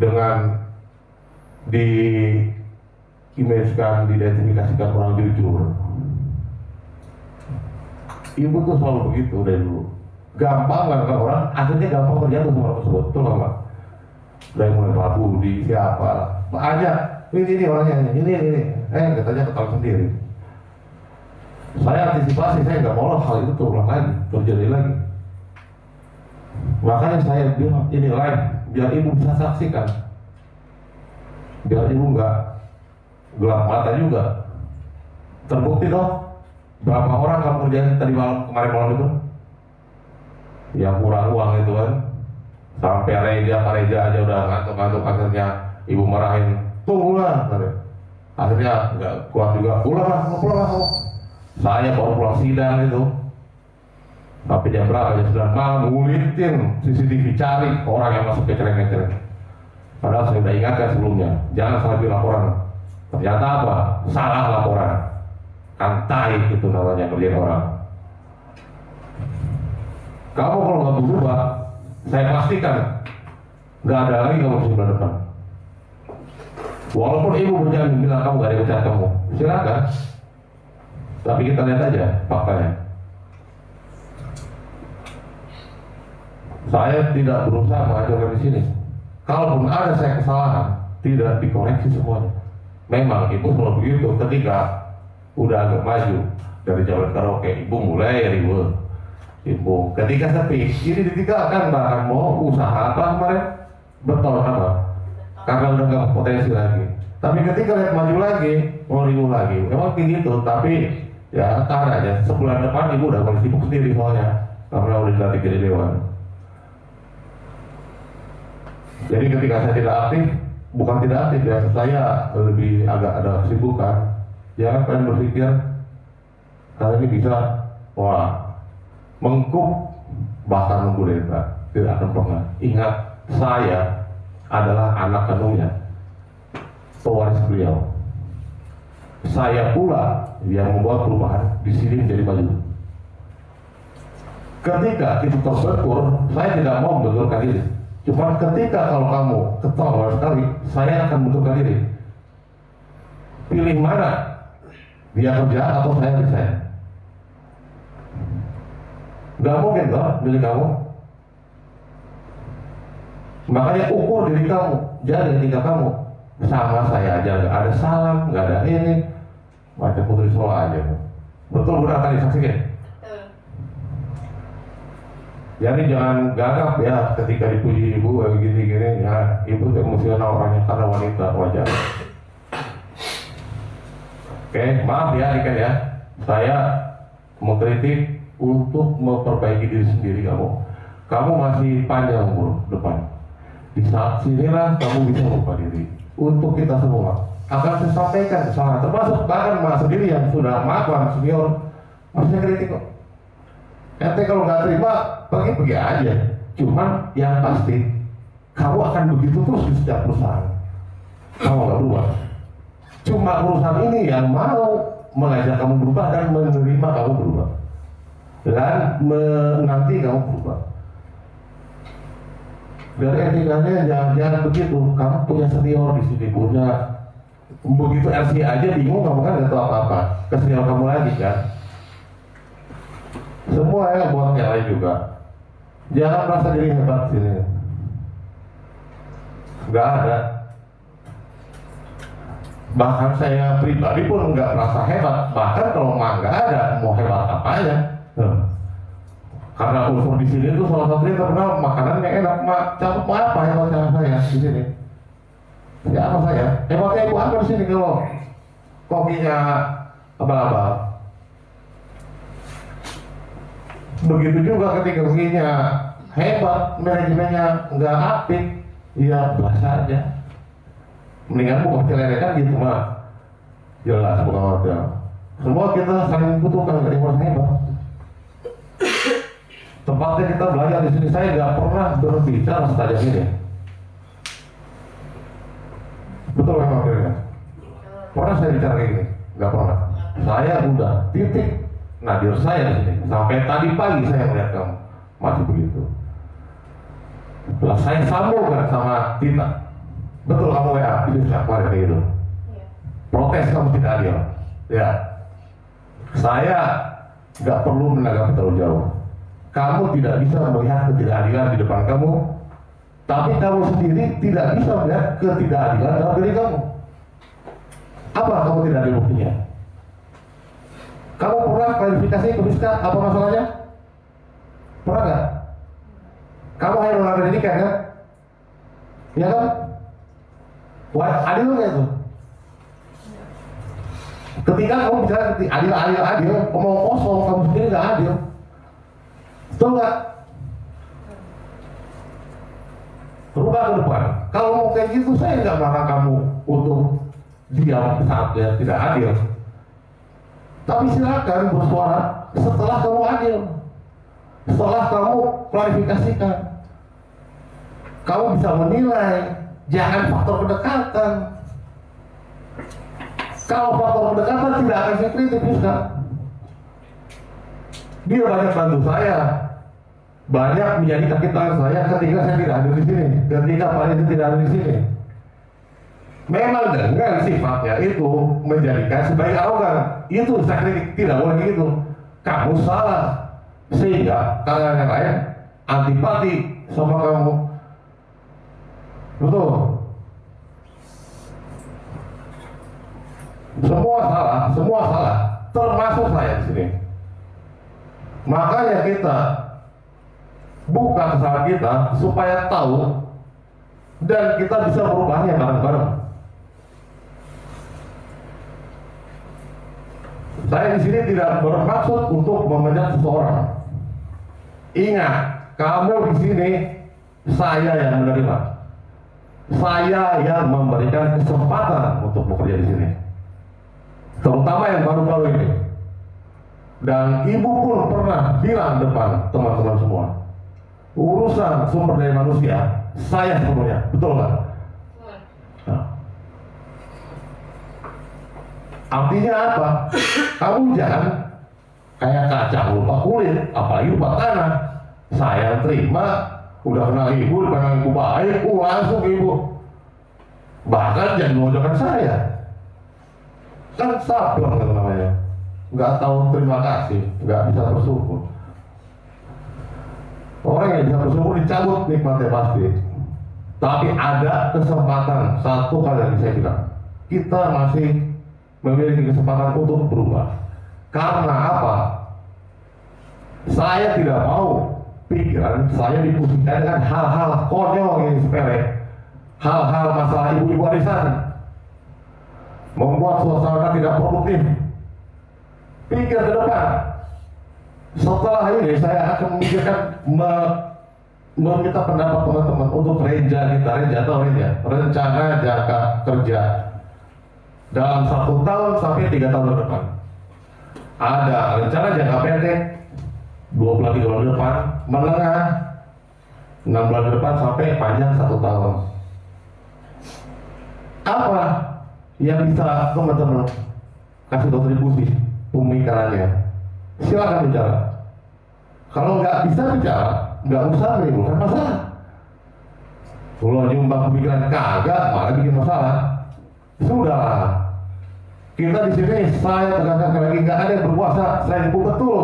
Dengan diimajinkan, diidentifikasikan orang jujur. Ibu tuh selalu begitu dari dulu. Gampang kan orang, akhirnya gampang terjatuh sama orang tersebut, betul nggak? Dari mulai Pak Budi, siapa, banyak. Ini orangnya, ini. Katanya ketahuan sendiri. Saya antisipasi, saya nggak mau hal itu terulang lagi, terjadi lagi. Makanya saya bilang ini live, biar ibu bisa saksikan, biar ibu nggak gelap mata juga. Terbukti toh berapa orang kamu kerjain tadi kemarin malam itu, yang kurang uang itu kan, sampai Pak Reja aja udah ngantuk-ngantuk, akhirnya ibu marahin, tunggulah, akhirnya nggak kuat juga, pulang lah. Saya baru pulang sidang itu. Tapi jam berapa? Jam 9 malam ngulitin CCTV, cari orang yang masuk ke celeng-celeng. Padahal saya sudah ingatkan sebelumnya, jangan salah laporan. Ternyata apa? Salah laporan. Kantai itu namanya kerjaan orang. Kamu kalau nggak berubah, saya pastikan nggak ada lagi kamu di bulan depan. Walaupun ibu berjalan bilang kamu nggak ada yang percaya kamu, silakan. Tapi kita lihat aja faktanya. Saya tidak berusaha mengajarkan di sini. Kalaupun ada saya kesalahan, tidak dikoreksi semuanya. Memang ibu selalu begitu. Ketika udah agak maju dari jalan karaoke, ibu mulai ribut. Ibu ketika sepi, ini ditinggalkan, bahkan mau usaha apa kemarin bertahun apa? Karena udah nggak potensi lagi. Tapi ketika lihat maju lagi, mau ribut lagi. Memang kayak gitu. Tapi ya tahan aja. Sebulan depan ibu udah mulai sibuk sendiri soalnya, karena udah dilatih jadi dewan. Jadi ketika saya tidak aktif, bukan tidak aktif ya, saya lebih agak ada kesibukan. Jangan kalian berpikir kalian ini bisa mengkup bahkan menggulirkan, tidak akan pernah. Ingat, saya adalah anak kandungnya, pewaris beliau. Saya pula yang membuat perubahan di sini menjadi maju. Ketika itu terbentur, saya tidak mau membenturkan diri. Cuma ketika kalau kamu ketawa sekali, saya akan membenturkan diri. Pilih mana? Dia kerja atau saya resign? Gak mungkin toh milih kamu. Makanya ukur diri kamu, jadi ketika kamu sama saya aja gak ada salam, gak ada ini, macam putri Solo aja. Betul benar akan disaksikan. Jadi jangan gagap ya ketika dipuji ibu gini-gini ya, ibu emosional orangnya karena wanita, wajar. Oke, maaf ya Ikan ya, saya mengkritik untuk memperbaiki diri sendiri kamu. Kamu masih panjang umur depan. Di saat sinilah kamu bisa merubah diri. Untuk kita semua akan saya sampaikan kesalahan, termasuk bahkan mas sendiri yang sudah maafkan senior, masih kritik kok. Ente kalau nggak terima, pergi aja. Cuman yang pasti, kamu akan begitu terus di setiap perusahaan. Kamu nggak berubah. Cuma perusahaan ini yang mau mengajak kamu berubah dan menerima kamu berubah. Dan menanti kamu berubah. Dari etikanya jangan begitu. Kamu punya senior di sini, punya begitu LC aja bingung, kamu kan nggak tahu apa-apa. Ke senior kamu lagi kan. Semua ya buat yang lain juga. Jangan merasa diri hebat sini. Nggak ada. Bahkan saya pribadi pun nggak merasa hebat. Bahkan kalau nggak ada, mau hebat apa aja. Karena unsur di sini tuh salah satunya terkenal makanannya enak. Cakup apa hebatnya saya di sini? Ya apa saya? Hebatnya ibu apa di sini kalau kopinya abal-abal. Begitu juga ketika kopinya hebat, manajemennya nggak apik, ya biasa aja. Mendingan buka celerekan gitu mah. Jelas bukan hotel. Semua kita saling membutuhkan, nggak ada yang merasa hebat. Tempatnya kita belajar di sini, saya nggak pernah berbicara setajam ini. Betul memang kira-kira. Pernah saya bicara kayak gini? Nggak pernah. Saya udah titik nadir saya di sini. Sampai tadi pagi saya melihat kamu masih begitu. Setelah saya sambungkan sama Tita, betul kamu WA itu siapa kayak gitu. Iya. Protes kamu tidak adil. Ya, saya nggak perlu menanggapi terlalu jauh. Kamu tidak bisa melihat ketidakadilan di depan kamu, tapi kamu sendiri tidak bisa melihat ketidakadilan dalam diri kamu. Apa kamu tidak ada buktinya? Kamu pernah klarifikasi ke Miska apa masalahnya? Pernah nggak? Kamu hanya mengenal pendidikan kan? Ya kan? Wah, adil nggak itu? Ketika kamu bicara adil, ngomong kosong, kamu sendiri nggak adil. Betul nggak? Rubah ke depan. Kalau mau kayak gitu, saya nggak melarang kamu untuk diam saat dia tidak adil. Tapi silakan bersuara setelah kamu adil. Setelah kamu klarifikasikan. Kamu bisa menilai, jangan faktor kedekatan. Kalau faktor pendekatan tidak akan saya kritik, Ustaz. Dia banyak bantu saya, banyak menjadi kaki tangan saya ketika saya tidak ada di sini, ketika Pak itu tidak ada di sini. Memang dengan sifatnya itu menjadikan sebagai arogan. Itu saya kritik, tidak boleh gitu. Kamu salah, sehingga kalian yang lain antipati sama kamu. Betul. Semua salah, termasuk saya di sini. Makanya kita buka kesalahan kita supaya tahu dan kita bisa merubahnya bareng-bareng. Saya di sini tidak bermaksud untuk memecat seseorang. Ingat, kamu di sini saya yang menerima, saya yang memberikan kesempatan untuk bekerja di sini. Terutama yang baru-baru ini. Dan ibu pun pernah bilang depan teman-teman semua, urusan sumber daya manusia saya sepenuhnya, betul nggak? Nah. Artinya apa? Kamu jangan kayak kacang lupa kulit, apalagi lupa tanah. Saya terima, udah kenal ibu, kenal ibu baik, langsung ibu. Bahkan jangan mengucapkan saya. Kan sabar kan namanya, nggak tahu terima kasih, nggak bisa bersyukur. Orang yang bisa bersyukur dicabut nikmatnya pasti. Tapi ada kesempatan, satu hal yang saya bilang, kita masih memiliki kesempatan untuk berubah. Karena apa? Saya tidak mau pikiran saya dipusingkan dengan hal-hal konyol yang sepele, hal-hal masalah ibu-ibu arisan, membuat suasana tidak produktif. Pikir ke depan. Setelah ini saya akan memikirkan meminta pendapat teman-teman untuk rencana jangka kerja dalam 1 tahun sampai 3 tahun ke depan. Ada rencana jangka pendek 23 bulan ke depan, menengah 6 bulan ke depan, sampai panjang 1 tahun. Apa yang bisa teman-teman kasih kontribusi pemikirannya? Silakan bicara. Kalau nggak bisa bicara, nggak usah menimbulkan masalah. Kalau nyumbang pemikiran kagak, malah bikin masalah. Sudah. Kita di sini, saya tegaskan lagi, nggak ada yang berkuasa selain ibu, betul.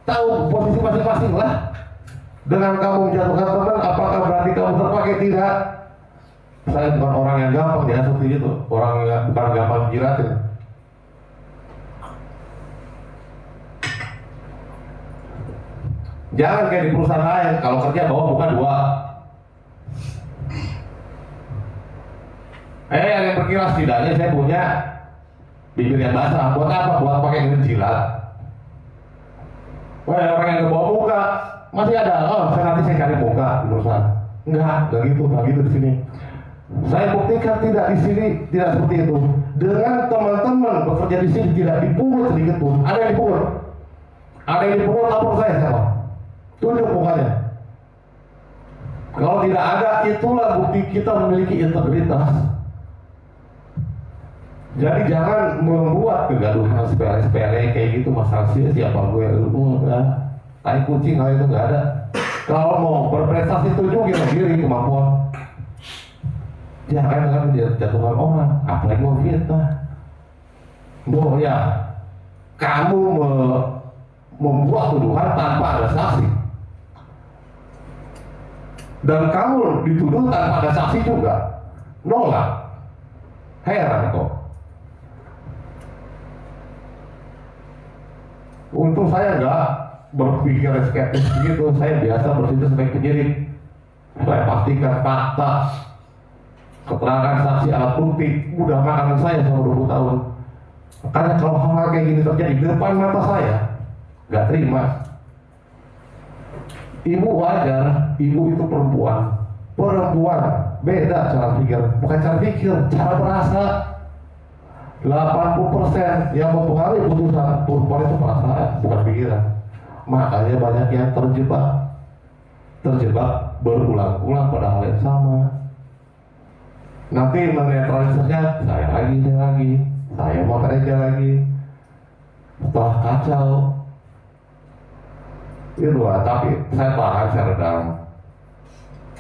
Tahu posisi masing-masing lah. Dengan kamu menjatuhkan teman, apakah berarti kamu terpakai? Tidak. Saya bukan orang yang gampang ya seperti itu, orang yang bukan gampang jiratin. Jangan kayak di perusahaan lain, kalau kerja bawa bukan 2. Ada yang berkira setidaknya saya punya bibir yang basah. Buat apa? Buat pakai ngejilat. Wah, orang yang bawa muka masih ada. Oh, nanti saya cari muka di perusahaan. Enggak gitu di sini. Saya buktikan tidak di sini tidak seperti itu. Dengan teman-teman bekerja di sini tidak dipungut sedikit pun. Ada yang dipungut. Ada yang dipungut, lapor saya siapa? Tunjuk mukanya. Kalau tidak ada, itulah bukti kita memiliki integritas. Jadi jangan membuat kegaduhan sepele kayak gitu, masalah siapa gue, tai kucing kalau itu nggak ada. Kalau mau berprestasi tunjukin sendiri kemampuan. Jangan jatuhkan orang, apalagi mau fitnah. Ya, kamu membuat tuduhan tanpa ada saksi. Dan kamu dituduh tanpa ada saksi juga. Nolak. Heran kok. Untuk saya nggak berpikir skeptis begitu, saya biasa berpikir sebagai penyidik. Saya pastikan fakta, keterangan saksi, alat bukti, udah makanan saya selama 20 tahun. Karena kalau hal kayak gini terjadi di depan mata saya, nggak terima. Ibu wajar, ibu itu perempuan. Perempuan beda cara pikir, bukan cara pikir, cara berasa. 80% yang mempengaruhi putusan perempuan itu perasaan, bukan pikiran. Makanya banyak yang terjebak berulang-ulang pada hal yang sama. Nanti menetralisirnya saya lagi, saya mau kerja lagi. Setelah kacau, itu lah. Tapi saya tahan, saya redam.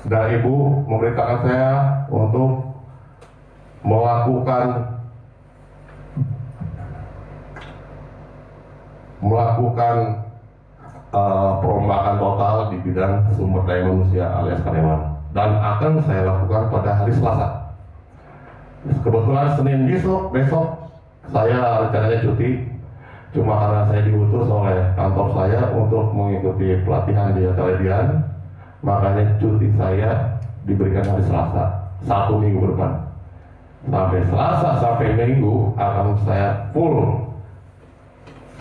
Dan ibu memerintahkan saya untuk melakukan perombakan total di bidang sumber daya manusia alias karyawan, dan akan saya lakukan pada hari Selasa. Kebetulan Senin besok saya rencananya cuti, cuma karena saya diutus oleh kantor saya untuk mengikuti pelatihan di Teledian, makanya cuti saya diberikan hari Selasa, 1 minggu depan. Sampai Selasa sampai Minggu akan saya full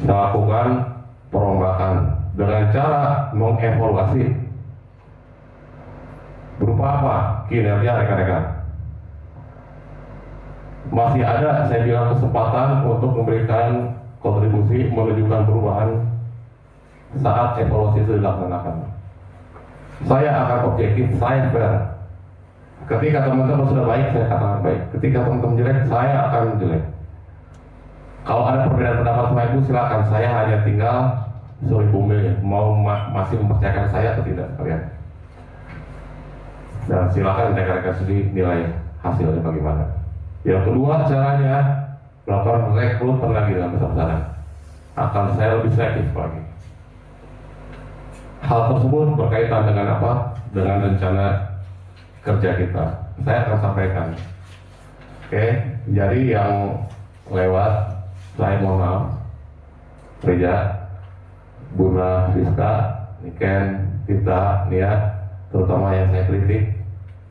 melakukan perombakan dengan cara mengevaluasi berupa apa? Kinerja rekan-rekan. Masih ada, saya bilang, kesempatan untuk memberikan kontribusi, menunjukkan perubahan saat evaluasi itu dilaksanakan. Saya akan objektif, saya fair. Ketika teman-teman sudah baik, saya katakan baik. Ketika teman-teman jelek, saya akan jelek. Kalau ada perbedaan pendapat sama ibu, silakan. Saya hanya tinggal suruh ibu milih, mau masih mempercayakan saya atau tidak kalian. Dan silakan rekan-rekan sendiri nilai hasilnya bagaimana. Yang kedua, caranya melakukan rekrutmen lagi dalam besar-besaran. Akan saya lebih selektif lagi. Hal tersebut berkaitan dengan apa? Dengan rencana kerja kita. Saya akan sampaikan. Oke, jadi yang lewat, saya mohon maaf. Reja, Bunda Rizka, Niken, Tita, Nia, terutama yang saya kritik,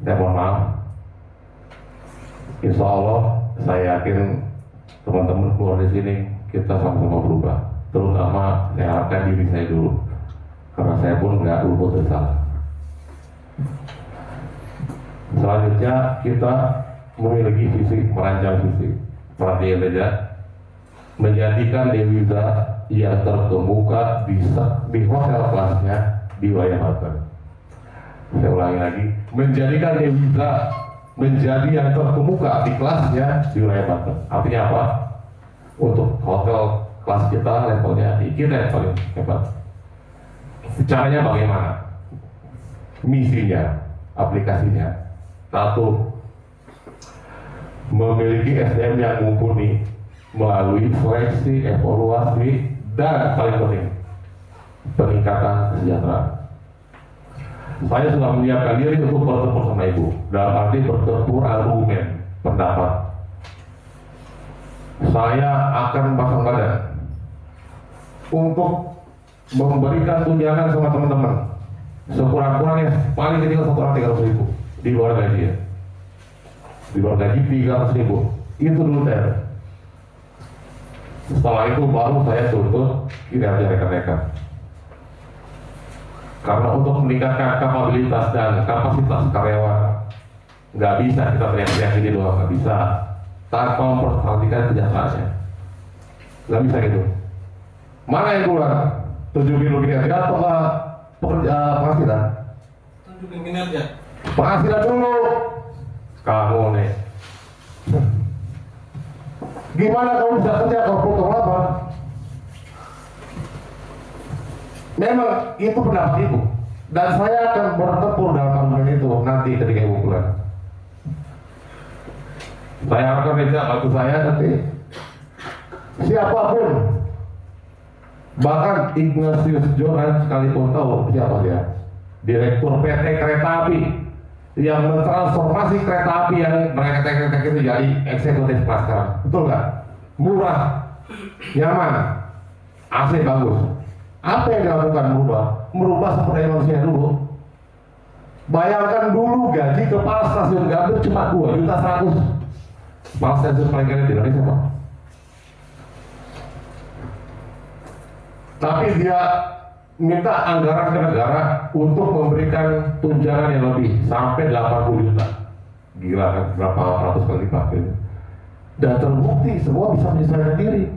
saya mohon maaf. Insya Allah, saya yakin teman-teman keluar di sini kita sama-sama berubah. Terutama saya harapkan diri saya dulu, karena saya pun nggak luput dari salah. Selanjutnya kita memiliki visi, merancang visi. Perhatian saja, menjadikan Dewiza yang terkemuka di hotel kelasnya di wilayah Banten. Saya ulangi lagi, menjadikan Dewiza menjadi yang terkemuka di kelasnya di wilayah Banten. Artinya apa? Untuk hotel kelas kita levelnya, kita yang paling hebat. Caranya bagaimana? Misinya, aplikasinya. Satu, memiliki SDM yang mumpuni melalui seleksi, evaluasi, dan paling penting, peningkatan kesejahteraan. Saya sudah menyiapkan diri untuk bertempur sama ibu, dalam arti bertempur argumen, pendapat. Saya akan pasang badan untuk memberikan tunjangan sama teman-teman sekurang-kurangnya paling kecil satu orang 300.000 di luar gaji ya, di luar gaji 300.000 itu dulu saya. Setelah itu baru saya tuntut kinerja rekan-rekan. Karena untuk meningkatkan kapabilitas dan kapasitas karyawan nggak bisa kita teriak-teriak ini doang, nggak bisa tanpa memperhatikan kejahatannya, nggak bisa gitu. Mana yang keluar? Tunjukin lu kinerja atau penghasilan? Tunjukin kinerja. Penghasilan dulu. Kamu nih. Gimana kamu bisa kerja kalau potong apa? Memang itu pendapat ibu. Dan saya akan bertempur dalam argumen itu nanti ketika ibu pulang. Saya akan meja bantu saya nanti. Siapapun, bahkan Ignatius Jonan sekalipun tahu siapa dia, Direktur PT Kereta Api yang mentransformasi kereta api yang mereka tek itu jadi eksekutif kelas sekarang. Betul nggak? Murah, nyaman, AC bagus. Apa yang dilakukan merubah sumber daya manusia dulu. Bayangkan dulu gaji kepala stasiun Gambir cuma 2.100.000. Kepala stasiun paling keren di Indonesia, Pak. Tapi dia minta anggaran ke negara untuk memberikan tunjangan yang lebih sampai 80 juta. Gila kan, berapa ratus kali lipat gitu. Dan terbukti semua bisa menyesuaikan diri.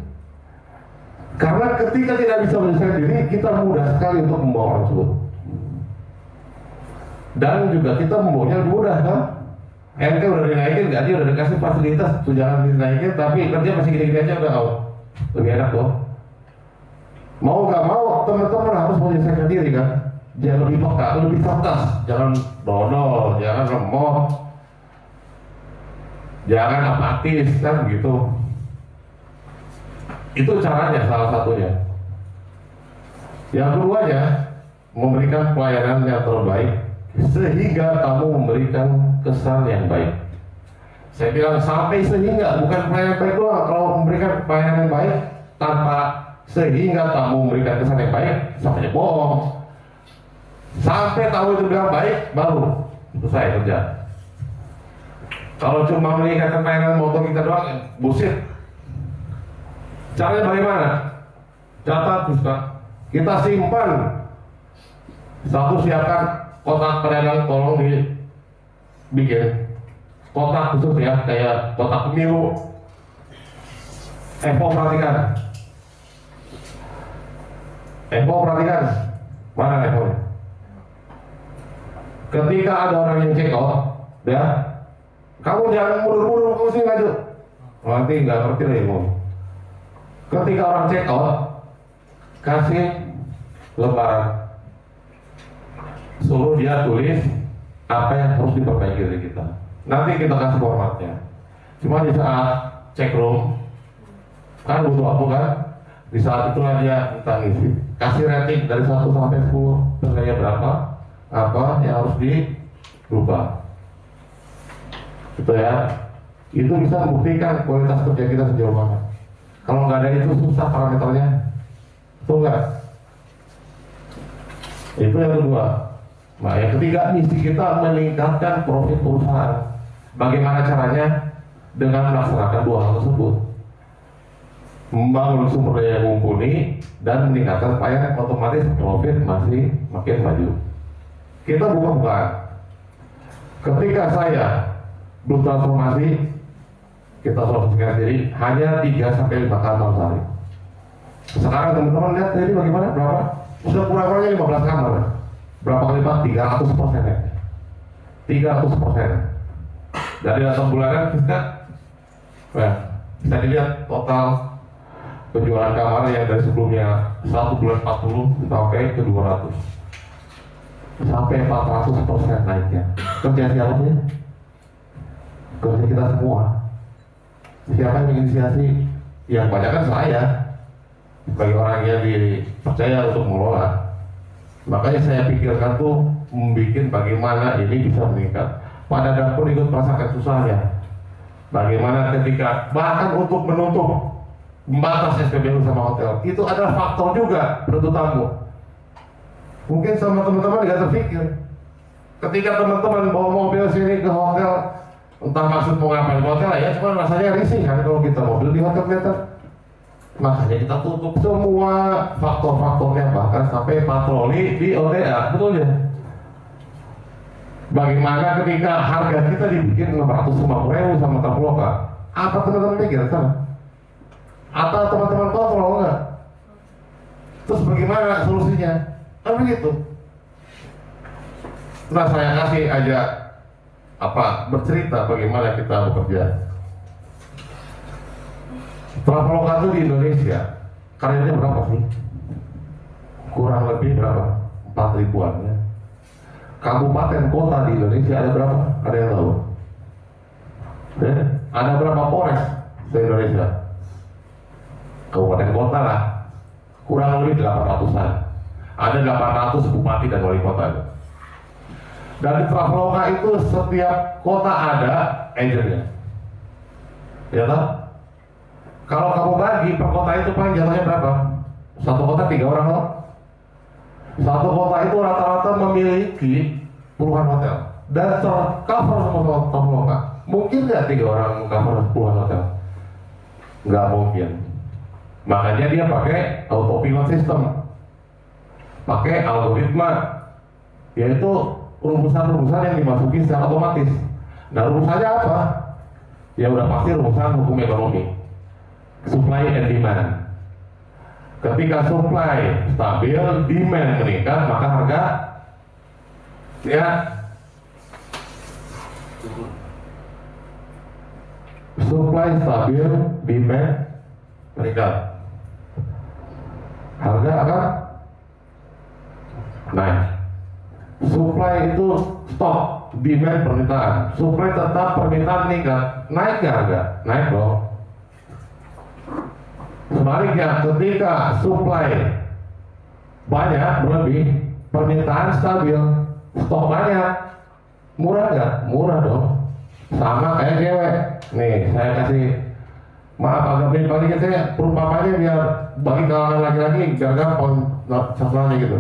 Karena ketika tidak bisa menyesuaikan diri, kita mudah sekali untuk membawa orang tersebut. Dan juga kita membawanya lebih mudah kan. MK udah dinaikin, gaji udah dikasih fasilitas, tunjangan dinaikin, tapi kerja masih gini-gini aja udah out. Lebih enak loh. Mau nggak mau teman-teman harus menyesuaikan diri kan. Jangan lebih peka, lebih cerdas, jangan dodol, jangan lemot, jangan apatis kan gitu. Itu caranya salah satunya. Yang keduanya memberikan pelayanan yang terbaik sehingga kamu memberikan kesan yang baik. Saya bilang sampai sehingga, bukan pelayanan baik doang. Kalau memberikan pelayanan yang baik tanpa sehingga kamu memberikan kesan yang baik, sampai bohong. Sampai tahu itu bilang baik, baru selesai kerja. Kalau cuma meningkatkan pelayanan motor kita doang, bullshit. Caranya bagaimana? Catat, kita simpan. Satu, siapkan kotak pedagang, tolong dibikin kotak khusus ya, kayak kotak pemilu. Perhatikan. Perhatikan. Mana Evo? Ketika ada orang yang check out, ya, kamu jangan mundur-mundur, kamu sini maju. Nanti nggak ngerti lah Evo. Ketika orang check out, kasih lembaran, suruh dia tulis apa yang harus diperbaiki dari kita. Nanti kita kasih formatnya. Cuma di saat check room, kan butuh apa kan? Di saat itulah dia minta ngisi. Kasih rating dari 1 sampai 10, nilainya berapa? Apa yang harus dirubah? Gitu ya. Itu bisa membuktikan kualitas kerja kita sejauh mana. Kalau nggak ada itu susah parameternya. Betul nggak? Itu yang kedua. Nah, yang ketiga, misi kita meningkatkan profit perusahaan. Bagaimana caranya? Dengan melaksanakan dua hal tersebut. Membangun sumber daya yang mumpuni dan meningkatkan pelayanan, otomatis profit masih makin maju. Kita bukan. Ketika saya belum transformasi, kita solusikan diri hanya 3-5 kamar sehari. Sekarang teman-teman lihat jadi bagaimana, berapa? Sudah kurang-kurangnya 15 kamar. Berapa kali lipat? 300% ya. 300%. Dari data bulanan kita, bisa dilihat total penjualan kamar yang dari sebelumnya 1 bulan 40 sampai ke 200, sampai 400% naiknya. Kerja siapa sih? Kerja kita semua. Siapa yang menginisiasi? Yang banyak kan saya, sebagai orang yang dipercaya untuk mengelola. Makanya saya pikirkan tuh membuat bagaimana ini bisa meningkat. Pada dapur ikut merasakan susahnya. Bagaimana ketika bahkan untuk menutup membatas SPBU sama hotel, itu adalah faktor juga penentu tamu. Mungkin sama teman-teman nggak terpikir. Ketika teman-teman bawa mobil sini ke hotel, entah maksud mau ngapain ke hotel ya, cuma rasanya risih kan kalau kita mobil di hotel ternyata. Makanya kita tutup semua faktor-faktornya, bahkan sampai patroli di OTA, betul ya? Bagaimana ketika harga kita dibikin 650.000 sama Traveloka? Apa teman-teman pikir sama? Atau teman-teman kontrol enggak? Terus bagaimana solusinya? Kan begitu. Nah, saya kasih aja bercerita bagaimana kita bekerja. Traveloka itu di Indonesia karyanya berapa sih? Kurang lebih berapa? 4 ribuan ya. Kabupaten kota di Indonesia ada berapa? Ada yang tahu? Ada berapa Polres di Indonesia? Kabupaten kota lah, kurang lebih 800-an. Ada 800 bupati dan wali kota. Dan di Traveloka itu setiap kota ada agennya, ya tak? Kalau kamu bagi per kota itu paling jatuhnya berapa? Satu kota 3 orang loh. Satu kota itu rata-rata memiliki puluhan hotel dan tercover sama Traveloka. Mungkin nggak 3 orang cover puluhan hotel? Nggak mungkin. Makanya dia pakai autopilot system, pakai algoritma, yaitu rumusan-rumusan yang dimasuki secara otomatis. Nah, rumusannya apa? Ya udah pasti rumusan hukum ekonomi, supply and demand. Ketika supply stabil, demand meningkat, maka harga ya supply stabil, demand meningkat, harga akan naik. Supply itu stop, demand permintaan. Supply tetap, permintaan meningkat, naik nggak harga? Naik dong. Sebaliknya, ketika supply banyak berlebih, permintaan stabil, stok banyak, murah nggak? Murah dong. Sama kayak cewek. Nih, saya kasih maaf agak beda saya perumpamannya biar bagi kalangan laki-laki biar gampang sasarannya gitu.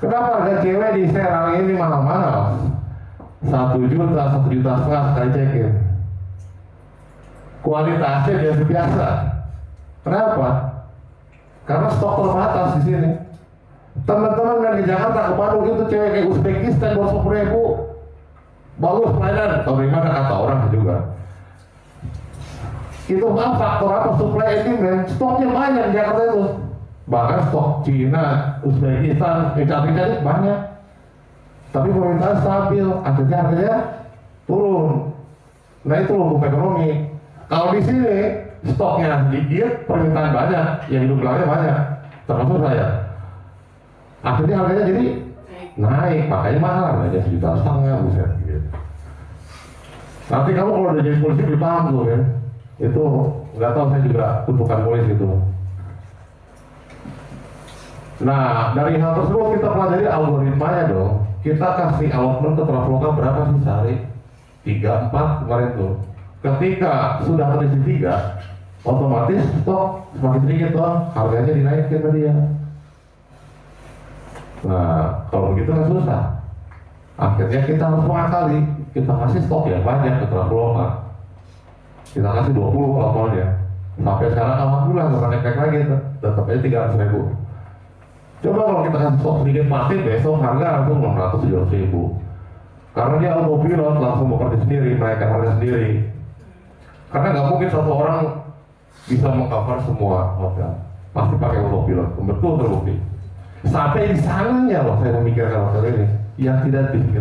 Kenapa harga cewek di Serang ini mahal-mahal? 1 juta, 1,5 juta sekali cekin. Kualitasnya biasa biasa. Kenapa? Karena stok terbatas di sini. Teman-teman yang di Jakarta ke Bandung itu cewek kayak Uzbekistan 200.000, bagus pelayanan. Tahu dari mana kata orang juga. Itu kan faktor apa? Supply and demand. Stoknya banyak di Jakarta itu. Bahkan stok Cina, Uzbekistan, cantik-cantik banyak. Tapi permintaan stabil, akhirnya harganya turun. Nah itu hukum ekonomi. Kalau di sini stoknya sedikit, permintaan banyak, yang hidup lainnya banyak, termasuk saya. Akhirnya harganya jadi naik, makanya mahal, harganya 1,5 juta, buset gitu. Nanti kamu kalau udah jadi polisi dipaham tuh kan, itu nggak tahu saya juga kutukan polisi itu. Nah dari hal tersebut kita pelajari algoritmanya dong. Kita kasih allotment ke Traveloka berapa sih sehari? 3, 4 kemarin tuh. Ketika sudah terisi 3, otomatis stok semakin sedikit dong, harganya dinaikin ke dia. Nah, kalau begitu kan susah. Akhirnya kita harus mengakali, kita kasih stok yang banyak ke Traveloka. Kita kasih 20 allotmentnya. Sampai sekarang alhamdulillah nggak naik lagi, tetap aja 300.000. Coba kalau kita kasih stok sedikit pasti besok harga langsung 600-700.000. Karena dia autopilot langsung bekerja sendiri, menaikkan harga sendiri. Karena nggak mungkin satu orang bisa mengcover semua hotel, pasti pakai autopilot. Betul terbukti. Sampai di sananya loh saya memikirkan hotel ini yang tidak dipikir.